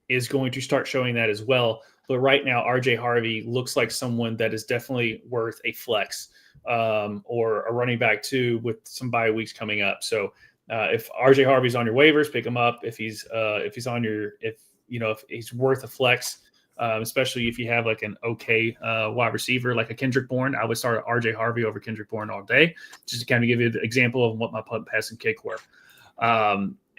is going to start showing that as well. But right now, RJ Harvey looks like someone that is definitely worth a flex or a running back too, with some bye weeks coming up. So if RJ Harvey's on your waivers, pick him up. If he's worth a flex, especially if you have like an okay wide receiver like a Kendrick Bourne, I would start RJ Harvey over Kendrick Bourne all day, just to kind of give you the example of what my punt, pass, and kick were.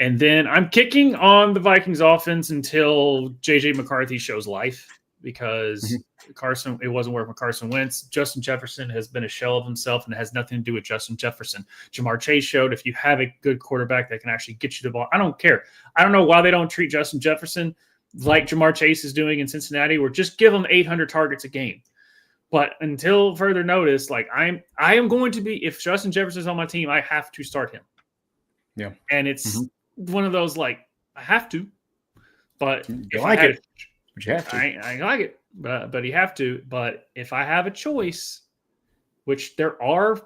And then I'm kicking on the Vikings offense until JJ McCarthy shows life, because it wasn't working with Carson Wentz. Justin Jefferson has been a shell of himself, and it has nothing to do with Justin Jefferson. Jamar Chase showed if you have a good quarterback that can actually get you the ball. I don't care. I don't know why they don't treat Justin Jefferson like Jamar Chase is doing in Cincinnati, or just give him 800 targets a game. But until further notice, like I am going to be, if Justin Jefferson's on my team, I have to start him. Yeah. And it's one of those, like, I have to, but you like it, but you have to. I like it, but you have to. But if I have a choice, which there are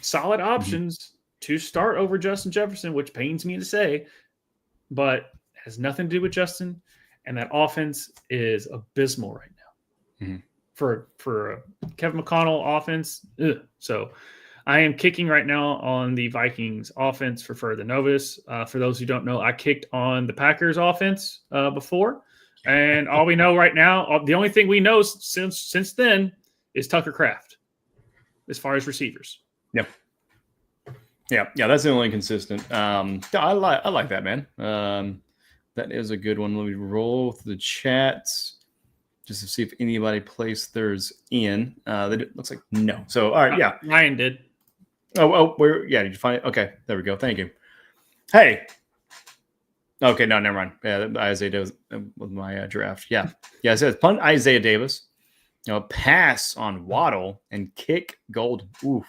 solid options to start over Justin Jefferson, which pains me to say, but has nothing to do with Justin, and that offense is abysmal right now for Kevin McConnell offense. So I am kicking right now on the Vikings offense for further notice. For those who don't know, I kicked on the Packers offense before, and all we know right now, the only thing we know since then is Tucker Kraft as far as receivers. Yeah. That's the only consistent. I like that, man. That is a good one. Let me roll through the chats just to see if anybody placed theirs in. It looks like no. So all right, yeah, Ryan did. Oh, where? Yeah, did you find it? Okay, there we go. Thank you. Hey. Okay, no, never mind. Yeah, Isaiah Davis with my draft. Yeah. It says punt Isaiah Davis. Pass on Waddle and kick Golden. Oof.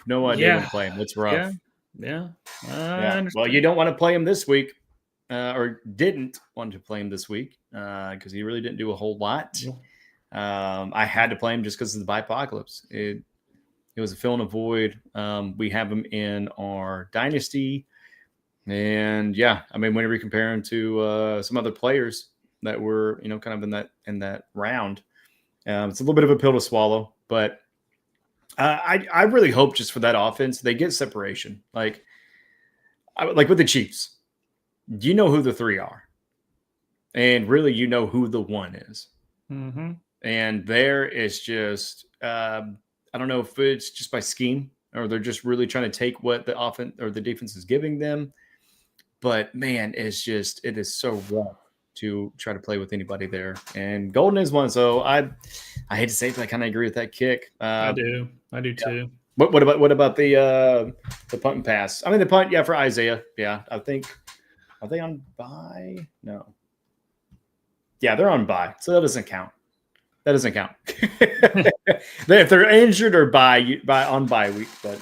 No idea when to play him. It's rough. Yeah. Well, you don't want to play him this week, or didn't want to play him this week, because he really didn't do a whole lot. I had to play him just because of the Bipocalypse. It was a fill in a void. We have him in our dynasty, and whenever you compare him to some other players that were, kind of in that round, it's a little bit of a pill to swallow. But I really hope just for that offense they get separation, like with the Chiefs. You know who the three are, and really who the one is. And there is just I don't know if it's just by scheme or they're just really trying to take what the offense or the defense is giving them. But man, it is so rough to try to play with anybody there. And Golden is one. So I hate to say it, but I kind of agree with that kick. I do too. What about the punt and pass? I mean, the punt, for Isaiah. Yeah, I think are they on bye? No. Yeah, they're on bye, so that doesn't count. If they're injured or on bye week, but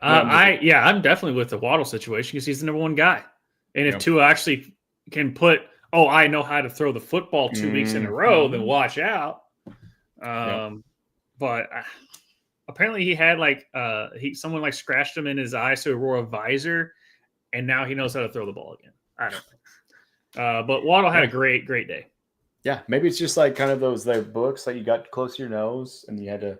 I'm definitely with the Waddle situation because he's the number one guy, and if Tua actually can put, I know how to throw the football 2 weeks in a row, then watch out. But apparently he had someone like scratched him in his eye, so he wore a visor, and now he knows how to throw the ball again. I don't know, but Waddle had a great day. Yeah, maybe it's just like kind of those books that you got close to your nose and you had to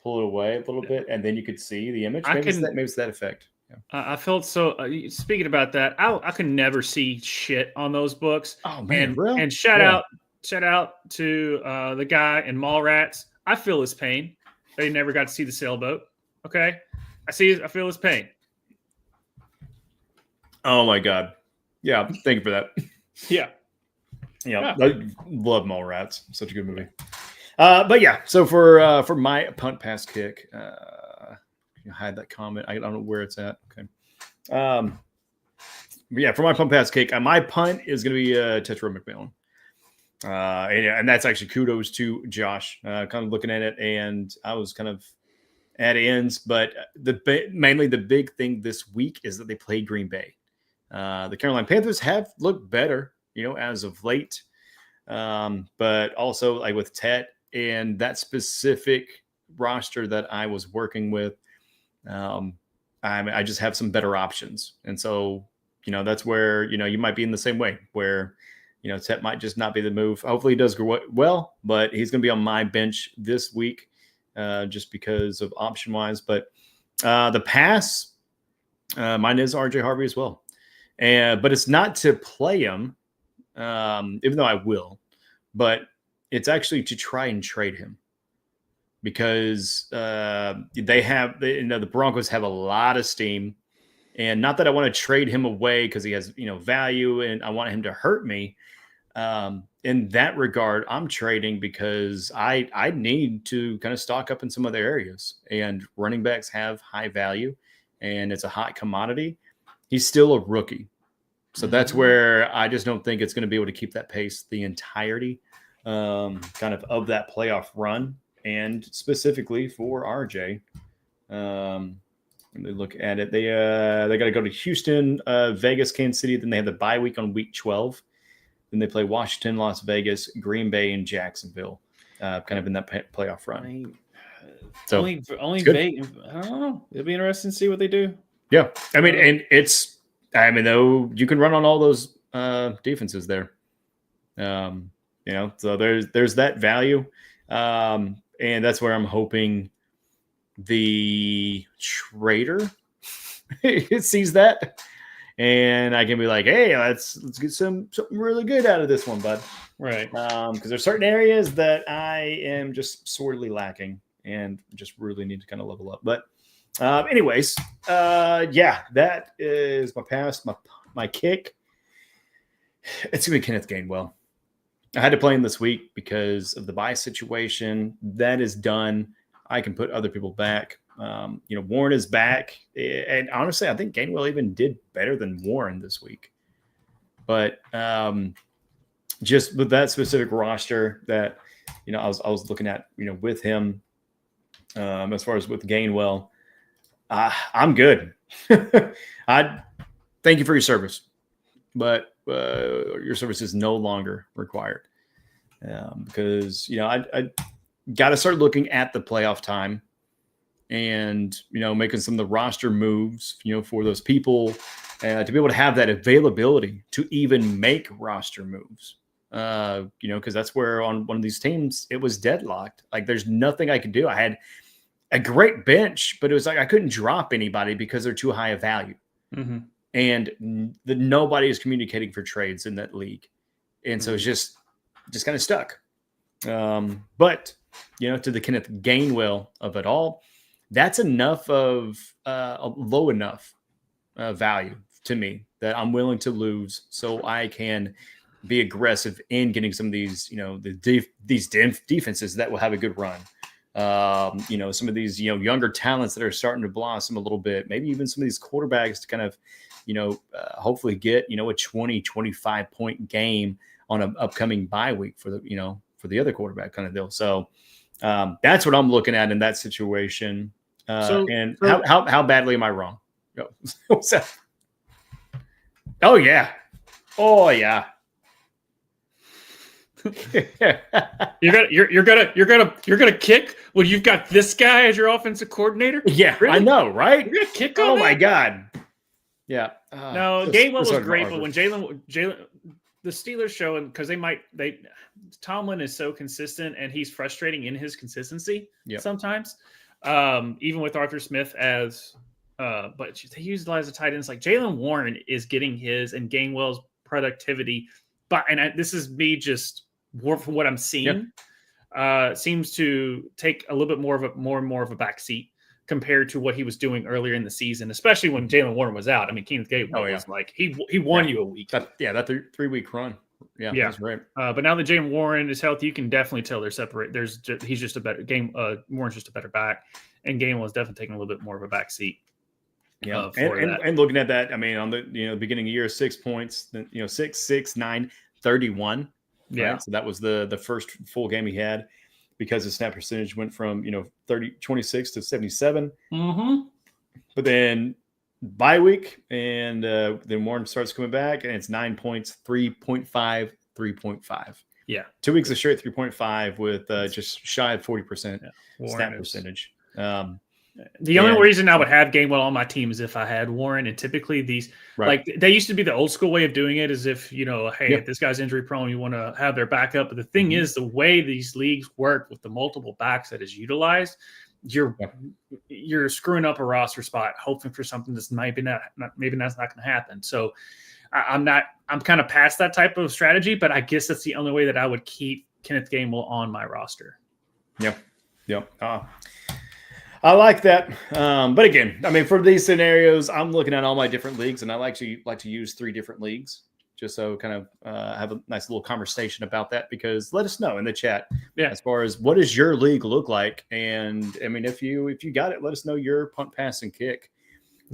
pull it away a little bit, and then you could see the image. Maybe it's that effect. Yeah. I felt so. Speaking about that, I could never see shit on those books. Oh man, and shout out to the guy in Mallrats. I feel his pain. They never got to see the sailboat. Okay, I feel his pain. Oh my god. Yeah, thank you for that. Yeah. Yeah, I love Mallrats. Such a good movie. But yeah, so for my punt pass kick, hide that comment. I don't know where it's at. Okay. yeah, for my punt pass kick, my punt is going to be Tetro McMillan. And that's actually kudos to Josh, kind of looking at it. And I was kind of at ends, but mainly the big thing this week is that they play Green Bay. The Carolina Panthers have looked better, as of late. But also like with Tet and that specific roster that I was working with, I just have some better options. And so, that's where, you might be in the same way where, Tet might just not be the move. Hopefully he does well, but he's going to be on my bench this week just because of option wise. But the pass, mine is RJ Harvey as well. But it's not to play him, even though I will, but it's actually to try and trade him because the Broncos have a lot of steam. And not that I want to trade him away because he has, value and I want him to hurt me. In that regard, I'm trading because I need to kind of stock up in some other areas, and running backs have high value and it's a hot commodity. He's still a rookie. So that's where I just don't think it's going to be able to keep that pace the entirety kind of that playoff run, and specifically for RJ. When they look at it, they got to go to Houston, Vegas, Kansas City. Then they have the bye week on week 12. Then they play Washington, Las Vegas, Green Bay, and Jacksonville, kind of in that playoff run. So only Vegas. I don't know. It'll be interesting to see what they do. Yeah, I mean, though you can run on all those defenses there. So there's that value, and that's where I'm hoping the trader sees that, and I can be like, hey, let's get something really good out of this one, bud. Right. Because there's certain areas that I am just sorely lacking and just really need to kind of level up. But anyways, that is my pass. My kick, it's gonna be Kenneth Gainwell. I had to play him this week because of the bye situation. That is done. I can put other people back. Warren is back. And honestly, I think Gainwell even did better than Warren this week. But just with that specific roster that, I was looking at, with him, as far as with Gainwell, I'm good. I thank you for your service, but your service is no longer required because, I got to start looking at the playoff time and, making some of the roster moves, for those people to be able to have that availability to even make roster moves, because that's where on one of these teams, it was deadlocked. Like there's nothing I could do. I had a great bench, but it was like I couldn't drop anybody because they're too high a value. Mm-hmm. And nobody is communicating for trades in that league. And so it's just kind of stuck. But, to the Kenneth Gainwell of it all, that's enough of a low enough value to me that I'm willing to lose so I can be aggressive in getting some of these, these defenses that will have a good run. Some of these, younger talents that are starting to blossom a little bit, maybe even some of these quarterbacks to kind of, hopefully get, a 20, 25 point game on an upcoming bye week for the other quarterback kind of deal. So that's what I'm looking at in that situation. How badly am I wrong? Oh yeah. You're gonna kick when you've got this guy as your offensive coordinator? Yeah, really? I know, right? You're gonna kick on that? My God. Yeah. No, Gainwell was great, but when Jalen, the Steelers showing because Tomlin is so consistent and he's frustrating in his consistency sometimes. Even with Arthur Smith but they utilize the tight ends like Jalen Warren is getting his and Gainwell's productivity, this is me just more for what I'm seeing. Seems to take a little bit more and more of a back seat compared to what he was doing earlier in the season, especially when Jalen Warren was out. I mean, Kenneth Gainwell was like he won you a week. That 3-week run. Yeah, that's right. But now that Jalen Warren is healthy, you can definitely tell they're separate. He's just a better game. Warren's just a better back, and Gainwell is definitely taking a little bit more of a back seat. Yeah, and looking at that, I mean, on the beginning of the year, 6 points, then 6, 6, 9, 31. Yeah, right? So that was the first full game he had because his snap percentage went from 26 to 77. Mm-hmm. But then bye week, and then Warren starts coming back, and it's 9 points, 3.5, 3.5. Yeah, 2 weeks of straight 3.5 with just shy of 40% snap percentage. The only reason I would have Gainwell on my team is if I had Warren, and typically these like they used to be the old school way of doing it is if if this guy's injury prone, you want to have their backup. But the thing is, the way these leagues work with the multiple backs that is utilized, you're screwing up a roster spot, hoping for something that's maybe that's not going to happen. So I'm kind of past that type of strategy, but I guess that's the only way that I would keep Kenneth Gainwell on my roster. Yep. I like that. But again, I mean, for these scenarios, I'm looking at all my different leagues, and I like to use 3 different leagues just so kind of have a nice little conversation about that, because let us know in the chat as far as what does your league look like. And I mean, if you got it, let us know your punt, pass, and kick.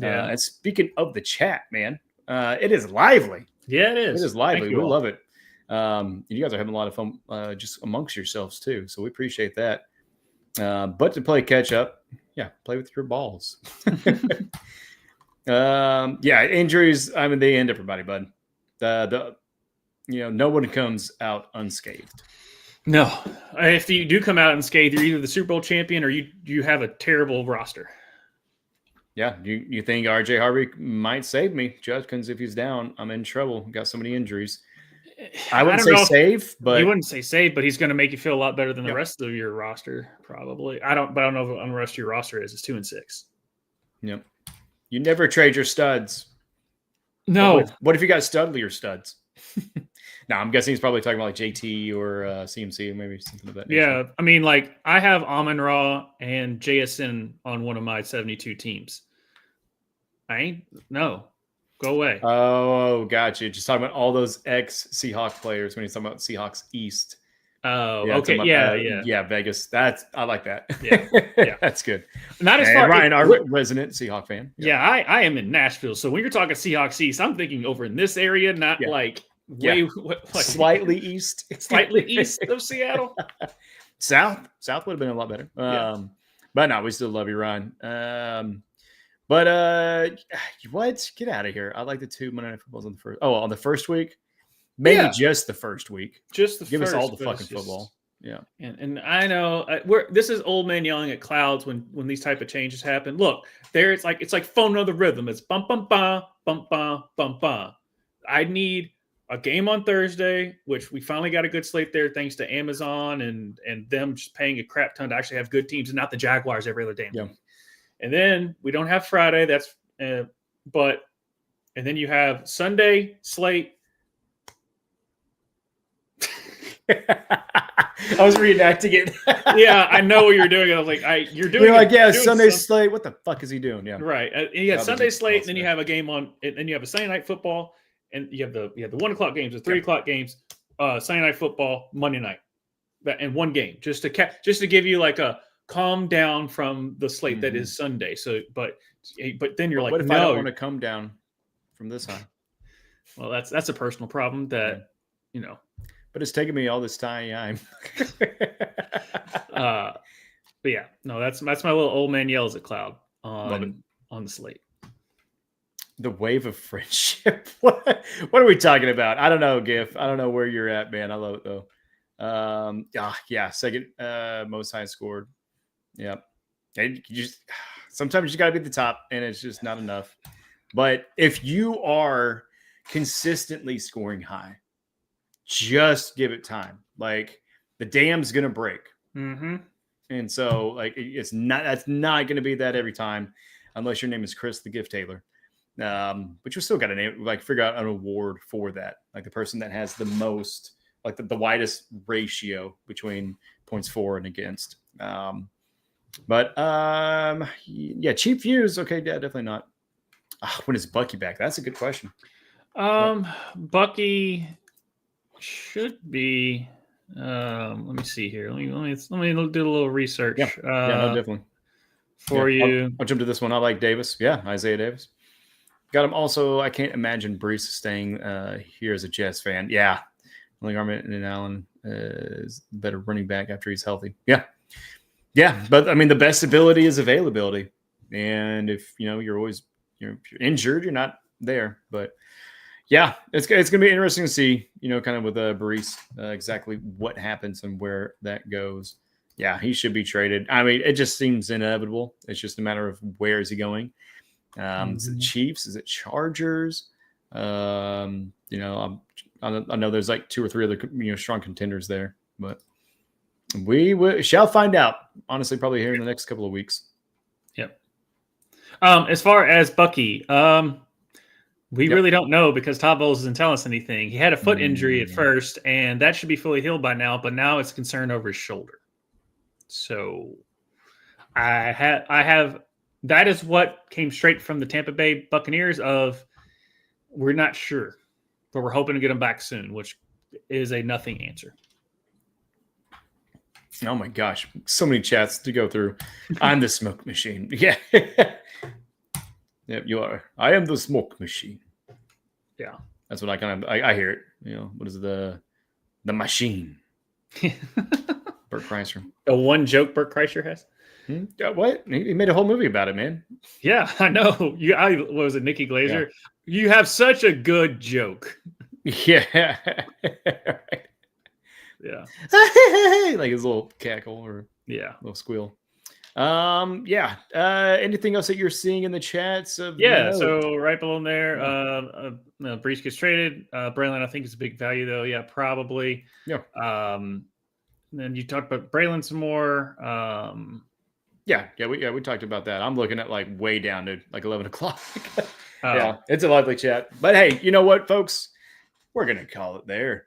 And speaking of the chat, man, it is lively. Yeah, it is. It is lively. We love it. You guys are having a lot of fun just amongst yourselves too. So we appreciate that. But to play catch up, play with your balls. Injuries. I mean, they end everybody, bud. No one comes out unscathed. No, if you do come out unscathed, you're either the Super Bowl champion or you have a terrible roster. Yeah, you think RJ Harvey might save me, Judge? Because if he's down, I'm in trouble. Got so many injuries. I wouldn't say save, but you wouldn't say save, but he's going to make you feel a lot better than the rest of your roster, probably. I don't know what the rest of your roster is. It's 2 and 6. Yep. You never trade your studs. No. What if you got studlier studs? No, I'm guessing he's probably talking about like JT or CMC, or maybe something of that nature. Yeah, I mean, like I have Amon-Ra and JSN on one of my 72 teams. Go away. Oh, gotcha. Just talking about all those ex-Seahawks players when he's talking about Seahawks East. Oh, okay. Yeah. Vegas. I like that. Yeah. That's good. Not as far Ryan, our resident Seahawks fan. Yeah, I am in Nashville. So when you're talking Seahawks East, I'm thinking over in this area, not like slightly east. Slightly east of Seattle. South would have been a lot better. But no, we still love you, Ryan. But what? Get out of here. I like the 2 Monday Night Footballs on the first. Oh, on the first week? Maybe just the first week. Just the Give first, us all the fucking football. Yeah. And I know this is old man yelling at clouds when these type of changes happen. Look, it's like phone of the rhythm. It's bum bum bum bum bum bum bum. I need a game on Thursday, which we finally got a good slate there thanks to Amazon and them just paying a crap ton to actually have good teams and not the Jaguars every other damn week. And then we don't have Friday. And then you have Sunday slate. I was reenacting it. Yeah, I know what you're doing. I was like, Sunday slate. What the fuck is he doing? Yeah, right. You have Sunday slate, and then you have a game on, and then you have a Sunday night football, and you have the 1 o'clock games, the 3 o'clock games, Sunday night football, Monday night, and one game just to give you like a calm down from the slate that is Sunday. So, but then you're like, what if I don't want to come down from this high? Well, that's a personal problem that But it's taken me all this time. But yeah, no, that's my little old man yells at cloud on the slate. The wave of friendship. What are we talking about? I don't know, Gif. I don't know where you're at, man. I love it though. Second most high scored. Yeah. And sometimes you got to be at the top, and it's just not enough. But if you are consistently scoring high, just give it time. Like the dam's gonna break, and so like that's not gonna be that every time, unless your name is Chris the Gift Taylor. But you still got to name, like, figure out an award for that, like the person that has the most, like the widest ratio between points for and against. Cheap views. Okay, yeah, definitely not. When is Bucky back? That's a good question. Bucky should be. Let me see here. Let me do a little research. Yeah, no, definitely. for you. I'll jump to this one. I like Davis. Yeah, Isaiah Davis. Got him. Also, I can't imagine Brees staying here as a Jets fan. Yeah, I think Armand Allen is the better running back after he's healthy. Yeah. But I mean, the best ability is availability, and if you're injured, you're not there. But yeah, it's going to be interesting to see, kind of with Brees, exactly what happens and where that goes. Yeah, he should be traded. I mean, it just seems inevitable. It's just a matter of where is he going. Is it Chiefs? Is it Chargers? I know there's like 2 or 3 other strong contenders there, but we shall find out. Honestly, probably here in the next couple of weeks. Yep. As far as Bucky, we really don't know because Todd Bowles doesn't tell us anything. He had a foot injury at first, and that should be fully healed by now. But now it's concerned over his shoulder. So I have. That is what came straight from the Tampa Bay Buccaneers of we're not sure, but we're hoping to get him back soon, which is a nothing answer. Oh my gosh. So many chats to go through. I'm the smoke machine. Yeah. Yep, you are. I am the smoke machine. Yeah. That's what I hear it. What is the machine? Bert Kreischer. The one joke Bert Kreischer has? What? He made a whole movie about it, man. Yeah, I know. What was it, Nikki Glazer? Yeah. You have such a good joke. Yeah. Yeah. Like his little cackle or little squeal. Anything else that you're seeing in the chats? So right below there, Brees gets traded. Braylon, I think, is a big value though. Yeah, probably. Yeah. Then you talked about Braylon some more. We talked about that. I'm looking at like way down to like 11 o'clock. Yeah, it's a lively chat. But hey, you know what, folks? We're gonna call it there.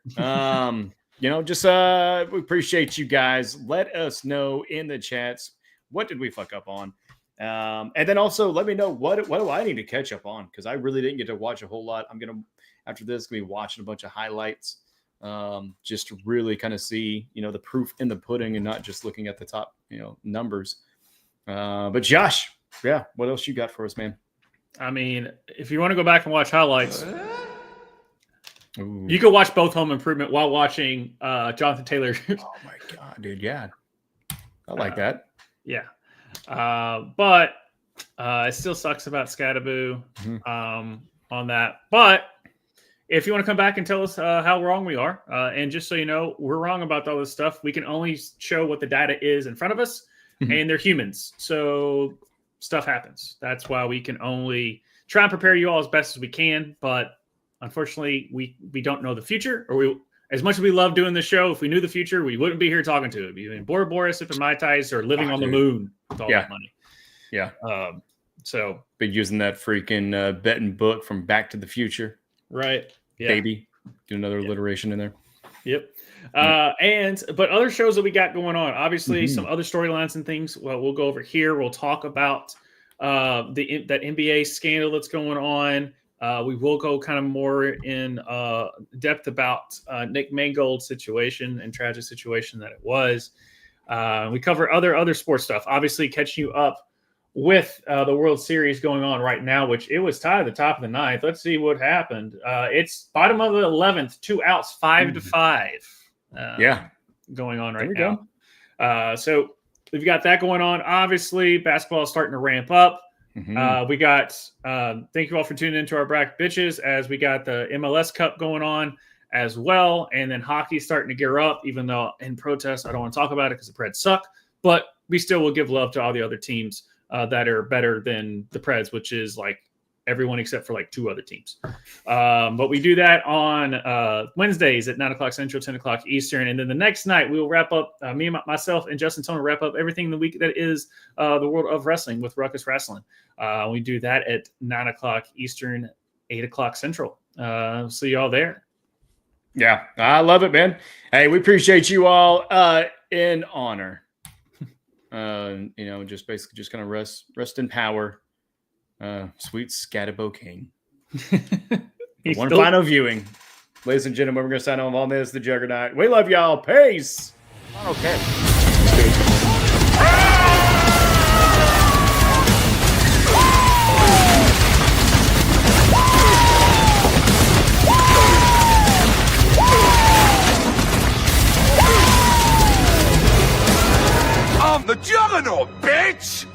We appreciate you guys. Let us know in the chats what did we fuck up on, and then also let me know what do I need to catch up on, because I really didn't get to watch a whole lot. I'm gonna after this be watching a bunch of highlights, just to really kind of see the proof in the pudding and not just looking at the top numbers. But Josh, what else you got for us, man? I mean, if you want to go back and watch highlights, you can watch both Home Improvement while watching Jonathan Taylor. Oh my god, dude! Yeah, I like that. Yeah, but it still sucks about Scattaboo on that. But if you want to come back and tell us how wrong we are, and just so you know, we're wrong about all this stuff. We can only show what the data is in front of us, and they're humans, so stuff happens. That's why we can only try and prepare you all as best as we can. But unfortunately, we don't know the future, or as much as we love doing the show, if we knew the future, we wouldn't be here talking to it. We'd be in Bora Bora, sipping Mai Tais, or living on the moon with all that money. Yeah. So be using that freaking betting book from Back to the Future. Right. Yeah. Baby. Get another alliteration in there. Yep. But other shows that we got going on, obviously some other storylines and things. Well, we'll go over here. We'll talk about that NBA scandal that's going on. We will go kind of more in depth about Nick Mangold's situation and tragic situation that it was. We cover other sports stuff. Obviously, catching you up with the World Series going on right now, which it was tied at the top of the ninth. Let's see what happened. It's bottom of the 11th, 2 outs, 5-5. Going on right now. So we've got that going on. Obviously, basketball is starting to ramp up. We got thank you all for tuning into our Brack Bitches, as we got the MLS Cup going on as well, and then hockey starting to gear up, even though in protest I don't want to talk about it because the Preds suck, but we still will give love to all the other teams that are better than the Preds, which is like everyone except for like 2 other teams. But we do that on Wednesdays at 9 o'clock Central, 10 o'clock Eastern. And then the next night we will wrap up, myself and Justin Tone will wrap up everything in the week that is the world of wrestling with Ruckus Wrestling. We do that at 9 o'clock Eastern, 8 o'clock Central. See y'all there. Yeah, I love it, man. Hey, we appreciate you all in honor. Just basically just kind of rest in power. Sweet Scatabo King. One final viewing. Ladies and gentlemen, we're going to sign off on this, the Juggernaut. We love y'all. Peace. Okay. the juggernaut, bitch!